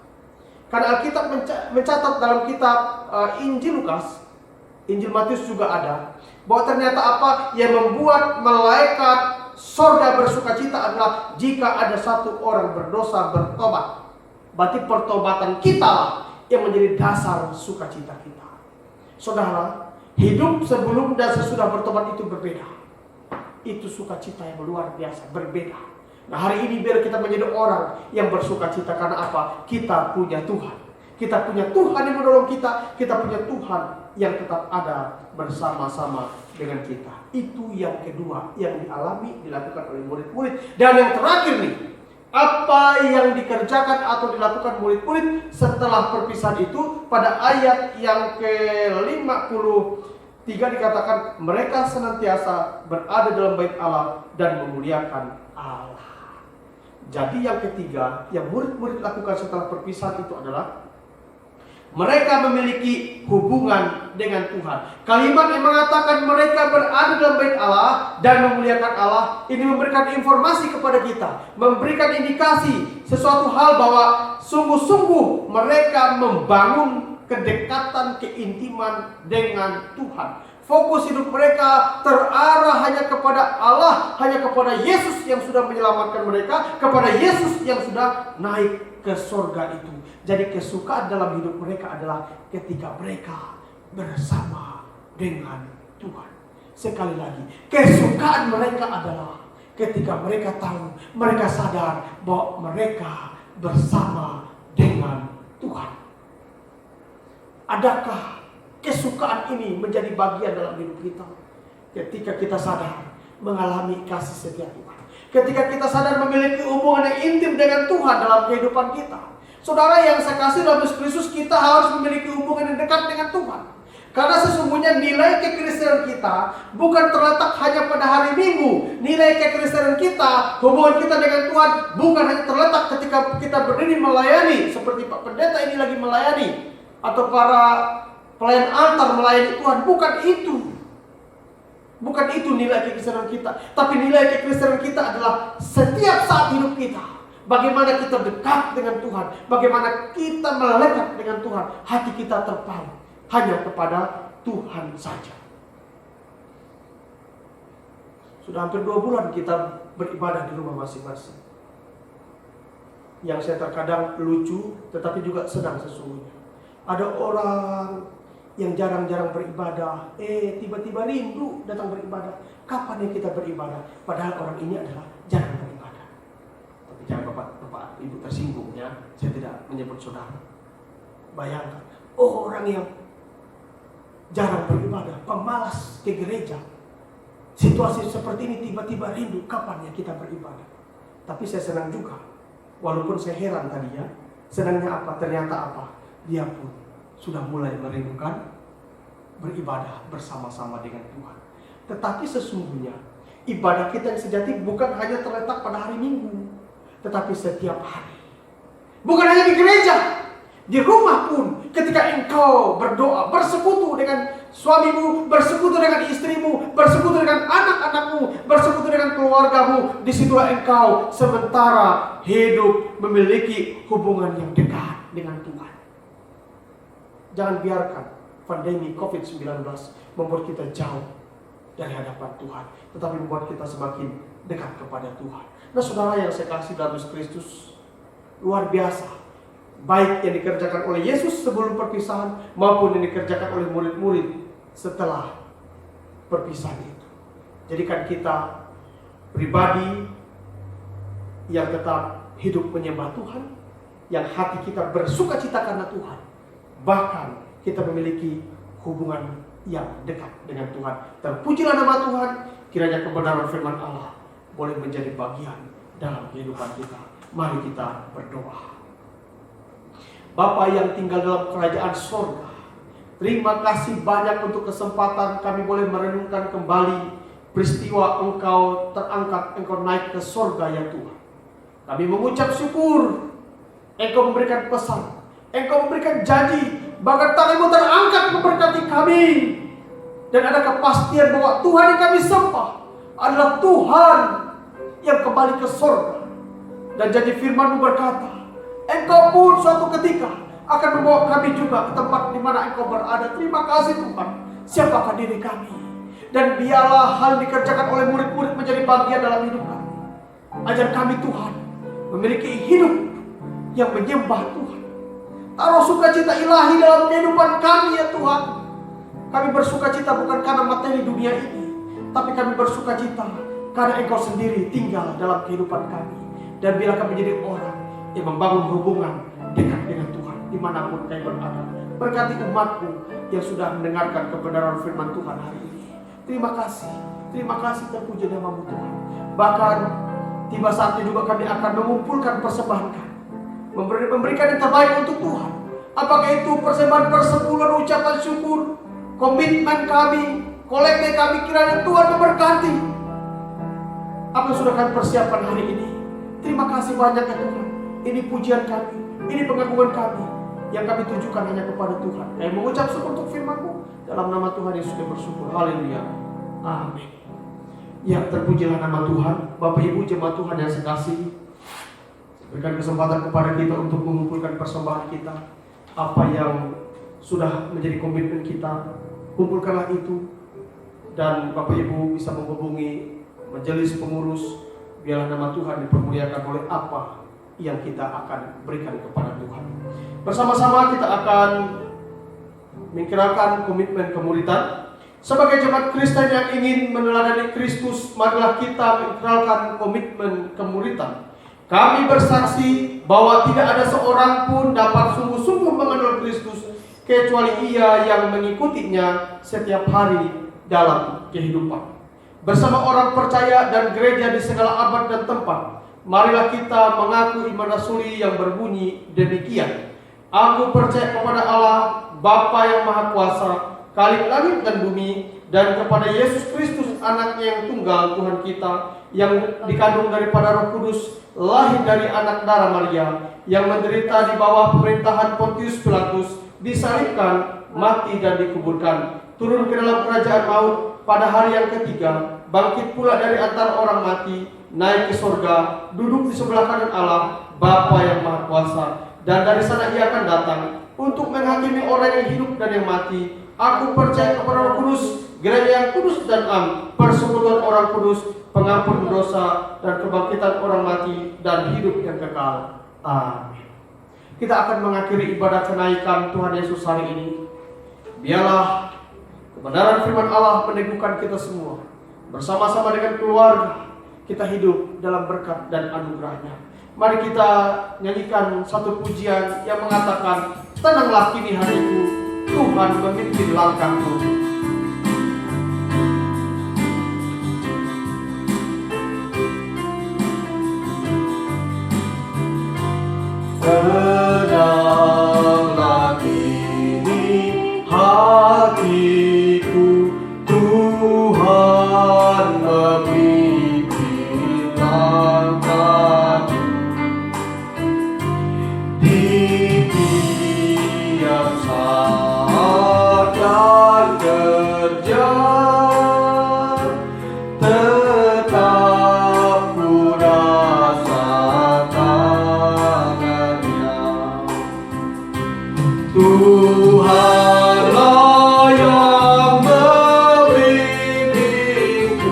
Speaker 1: Karena Alkitab mencatat dalam kitab Injil Lukas, Injil Matius juga ada, bahwa ternyata apa yang membuat malaikat sorga bersukacita adalah jika ada satu orang berdosa bertobat. Berarti pertobatan kita lah yang menjadi dasar sukacita kita. Saudara, hidup sebelum dan sesudah bertobat itu berbeda. Itu sukacita yang luar biasa, berbeda. Nah, hari ini biar kita menjadi orang yang bersukacita. Karena apa? Kita punya Tuhan. Kita punya Tuhan yang menolong kita. Kita punya Tuhan yang tetap ada bersama-sama dengan kita. Itu yang kedua yang dilakukan oleh murid-murid. Dan yang terakhir nih, apa yang dikerjakan atau dilakukan murid-murid setelah perpisahan itu, pada ayat yang ke-53 dikatakan mereka senantiasa berada dalam bait Allah dan memuliakan Allah. Jadi yang ketiga yang murid-murid lakukan setelah perpisahan itu adalah mereka memiliki hubungan dengan Tuhan. Kalimat yang mengatakan mereka berada dalam bait Allah dan memuliakan Allah, ini memberikan informasi kepada kita, memberikan indikasi sesuatu hal bahwa sungguh-sungguh mereka membangun kedekatan, keintiman dengan Tuhan. Fokus hidup mereka terarah hanya kepada Allah, hanya kepada Yesus yang sudah menyelamatkan mereka, kepada Yesus yang sudah naik ke surga itu. Jadi kesukaan dalam hidup mereka adalah ketika mereka bersama dengan Tuhan. Sekali lagi, kesukaan mereka adalah ketika mereka tahu, mereka sadar bahwa mereka bersama dengan Tuhan. Adakah kesukaan ini menjadi bagian dalam hidup kita? Ketika kita sadar mengalami kasih setia Tuhan, ketika kita sadar memiliki hubungan yang intim dengan Tuhan dalam kehidupan kita. Saudara yang saya kasih dalam Yesus Kristus, kita harus memiliki hubungan yang dekat dengan Tuhan. Karena sesungguhnya nilai kekristenan kita bukan terletak hanya pada hari Minggu. Nilai kekristenan kita, hubungan kita dengan Tuhan bukan hanya terletak ketika kita berdiri melayani, seperti Pak Pendeta ini lagi melayani, atau para pelayan altar melayani Tuhan. Bukan itu. Bukan itu nilai kekristenan kita. Tapi nilai kekristenan kita adalah setiap saat hidup kita. Bagaimana kita dekat dengan Tuhan, bagaimana kita melekat dengan Tuhan, hati kita terpaut hanya kepada Tuhan saja. Sudah hampir 2 bulan kita beribadah di rumah masing-masing. Yang saya terkadang lucu, tetapi juga sedang sesungguhnya. Ada orang yang jarang-jarang beribadah, tiba-tiba rindu datang beribadah. Kapan yang kita beribadah? Padahal orang ini adalah jarang beribadah. Jangan Bapak Ibu tersinggung ya, saya tidak menyebut saudara. Bayangkan, orang yang jarang beribadah, pemalas ke gereja. Situasi seperti ini tiba-tiba rindu, kapan ya kita beribadah? Tapi saya senang juga, walaupun saya heran tadinya, senangnya apa? Ternyata apa? Dia pun sudah mulai merindukan beribadah bersama-sama dengan Tuhan. Tetapi sesungguhnya, ibadah kita yang sejati bukan hanya terletak pada hari Minggu, tetapi setiap hari. Bukan hanya di gereja, di rumah pun. Ketika engkau berdoa, bersekutu dengan suamimu, bersekutu dengan istrimu, bersekutu dengan anak-anakmu, bersekutu dengan keluargamu, disitulah engkau sementara hidup memiliki hubungan yang dekat dengan Tuhan. Jangan biarkan pandemi COVID-19 membuat kita jauh dari hadapan Tuhan, tetapi membuat kita semakin dekat kepada Tuhan. Nah, saudara yang saya kasih dalam Yesus Kristus, luar biasa. Baik yang dikerjakan oleh Yesus sebelum perpisahan maupun yang dikerjakan oleh murid-murid setelah perpisahan itu. Jadikan kita pribadi yang tetap hidup menyembah Tuhan, yang hati kita bersukacita karena Tuhan. Bahkan kita memiliki hubungan yang dekat dengan Tuhan. Terpujilah nama Tuhan, kiranya kebenaran firman Allah boleh menjadi bagian dalam kehidupan kita. Mari kita berdoa. Bapa yang tinggal dalam kerajaan surga, terima kasih banyak untuk kesempatan kami boleh merenungkan kembali peristiwa Engkau terangkat, Engkau naik ke surga ya Tuhan. Kami mengucap syukur, Engkau memberikan pesan, Engkau memberikan janji, bahkan tangan-Mu terangkat memberkati kami. Dan ada kepastian bahwa Tuhan yang kami sembah adalah Tuhan yang kembali ke surga. Dan janji firman-Mu berkata, Engkau pun suatu ketika akan membawa kami juga ke tempat di mana Engkau berada. Terima kasih Tuhan. Siapakah diri kami? Dan biarlah hal dikerjakan oleh murid-murid menjadi bagian dalam hidup kami. Ajar kami Tuhan memiliki hidup yang menyembah Tuhan. Taruh sukacita ilahi dalam kehidupan kami ya Tuhan. Kami bersukacita bukan karena materi dunia ini, tapi kami bersukacita karena Engkau sendiri tinggal dalam kehidupan kami. Dan bila kami menjadi orang yang membangun hubungan dekat dengan Tuhan, dimanapun kami berada. Berkati umat-Mu yang sudah mendengarkan kebenaran firman Tuhan hari ini. Terima kasih terpuji nama-Mu Tuhan. Bahkan tiba saatnya juga kami akan mengumpulkan persembahan kami, memberikan yang terbaik untuk Tuhan. Apakah itu persembahan persepuluhan, ucapan syukur, komitmen kami, kolekte kami, kiranya Tuhan memberkati apa yang sudah kami persiapkan hari ini. Terima kasih banyak ya Tuhan. Ini pujian kami, ini pengagungan kami yang kami tujukan hanya kepada Tuhan. Kami mengucap syukur untuk firman-Mu. Dalam nama Tuhan Yesus kami bersyukur. Haleluya. Amin. Ya, terpujilah nama Tuhan. Bapak Ibu jemaat Tuhan yang sekasihi, berikan kesempatan kepada kita untuk mengumpulkan persembahan kita. Apa yang sudah menjadi komitmen kita, kumpulkanlah itu. Dan Bapak Ibu bisa menghubungi majelis pengurus. Biarlah nama Tuhan dipermuliakan oleh apa yang kita akan berikan kepada Tuhan. Bersama-sama kita akan mengkirakan komitmen kemuridan. Sebagai jemaat Kristen yang ingin meneladani Kristus, marilah kita mengikrarkan komitmen kemuridan. Kami bersaksi bahwa tidak ada seorang pun dapat sungguh-sungguh mengenal Kristus kecuali ia yang mengikutinya setiap hari dalam kehidupan. Bersama orang percaya dan gereja di segala abad dan tempat, marilah kita mengaku iman rasuli yang berbunyi demikian. Aku percaya kepada Allah, Bapa yang Maha Kuasa, Khalik langit dan bumi, dan kepada Yesus Kristus, anaknya yang tunggal, Tuhan kita, yang dikandung daripada Roh Kudus, lahir dari anak darah Maria, yang menderita di bawah pemerintahan Pontius Pilatus, disalibkan, mati dan dikuburkan, turun ke dalam kerajaan maut pada hari yang ketiga, bangkit pula dari antara orang mati, naik ke surga, duduk di sebelah kanan Allah, Bapa yang Maha Kuasa, dan dari sana ia akan datang untuk menghakimi orang yang hidup dan yang mati. Aku percaya kepada Roh Kudus, gereja yang kudus dan am, persekutuan orang kudus, pengampun dosa, dan kebangkitan orang mati dan hidup yang kekal. Amin. Kita akan mengakhiri ibadah kenaikan Tuhan Yesus hari ini. Biarlah kebenaran firman Allah meneguhkan kita semua. Bersama-sama dengan keluarga, kita hidup dalam berkat dan anugerahnya. Mari kita nyanyikan satu pujian yang mengatakan, tenanglah kini hariku, Tuhan memimpin langkahku. Tenanglah kini hatiku, Tuhan memimpin langkahku. Di tiap saat dan kerja, tetap ku rasakannya. Tuhanlah yang membimbingku,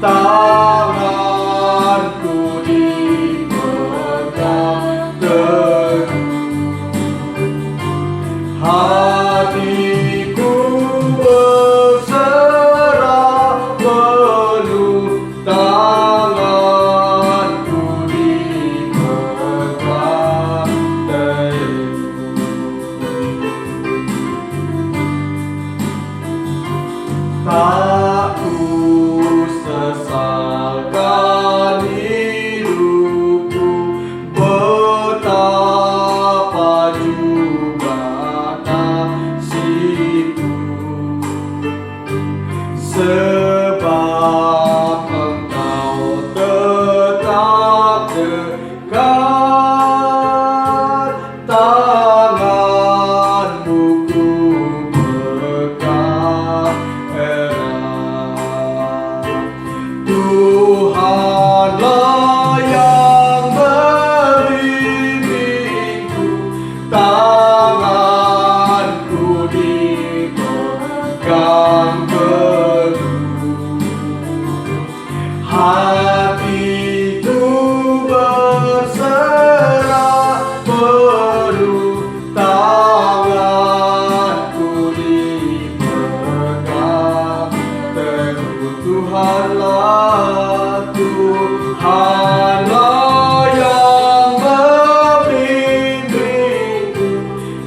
Speaker 1: tanganku dipegang teguh. Hatiku berserah penuh, tanganku dipegang teguh. Tak ku sesalkan hidupku, betapa juga tak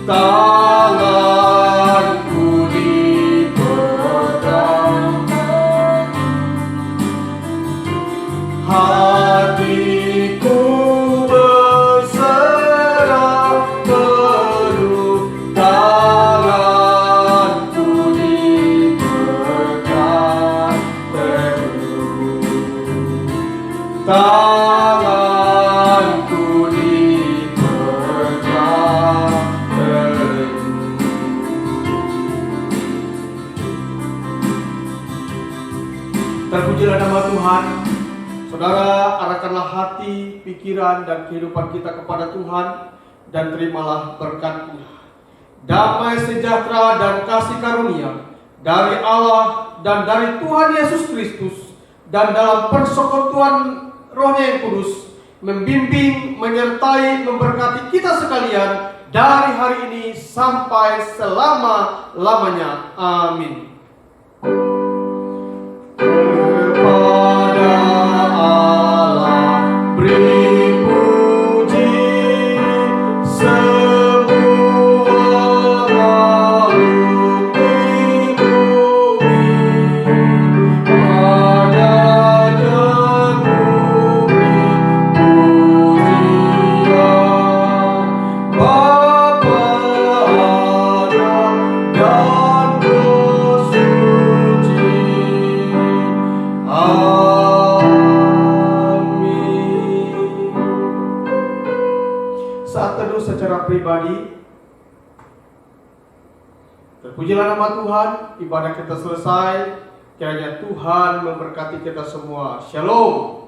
Speaker 1: tanganku dipegang, hatiku berserah penuh, tanganku dipegang teguh, tanganku dipegang teguh. Terpujilah nama Tuhan. Saudara, arahkanlah hati, pikiran, dan kehidupan kita kepada Tuhan, dan terimalah berkat-Nya. Damai sejahtera dan kasih karunia dari Allah dan dari Tuhan Yesus Kristus, dan dalam persekutuan Roh-Nya yang kudus, membimbing, menyertai, memberkati kita sekalian dari hari ini sampai selama-lamanya. Amin. Kepada Allah beri puji semua makhluk di bumi, padanya beri pujian, Bapa, Anak, dan Roh Suci. Amin. Saat teduh secara pribadi, terpujilah nama Tuhan. Ibadah kita selesai. Kiranya Tuhan memberkati kita semua. Shalom.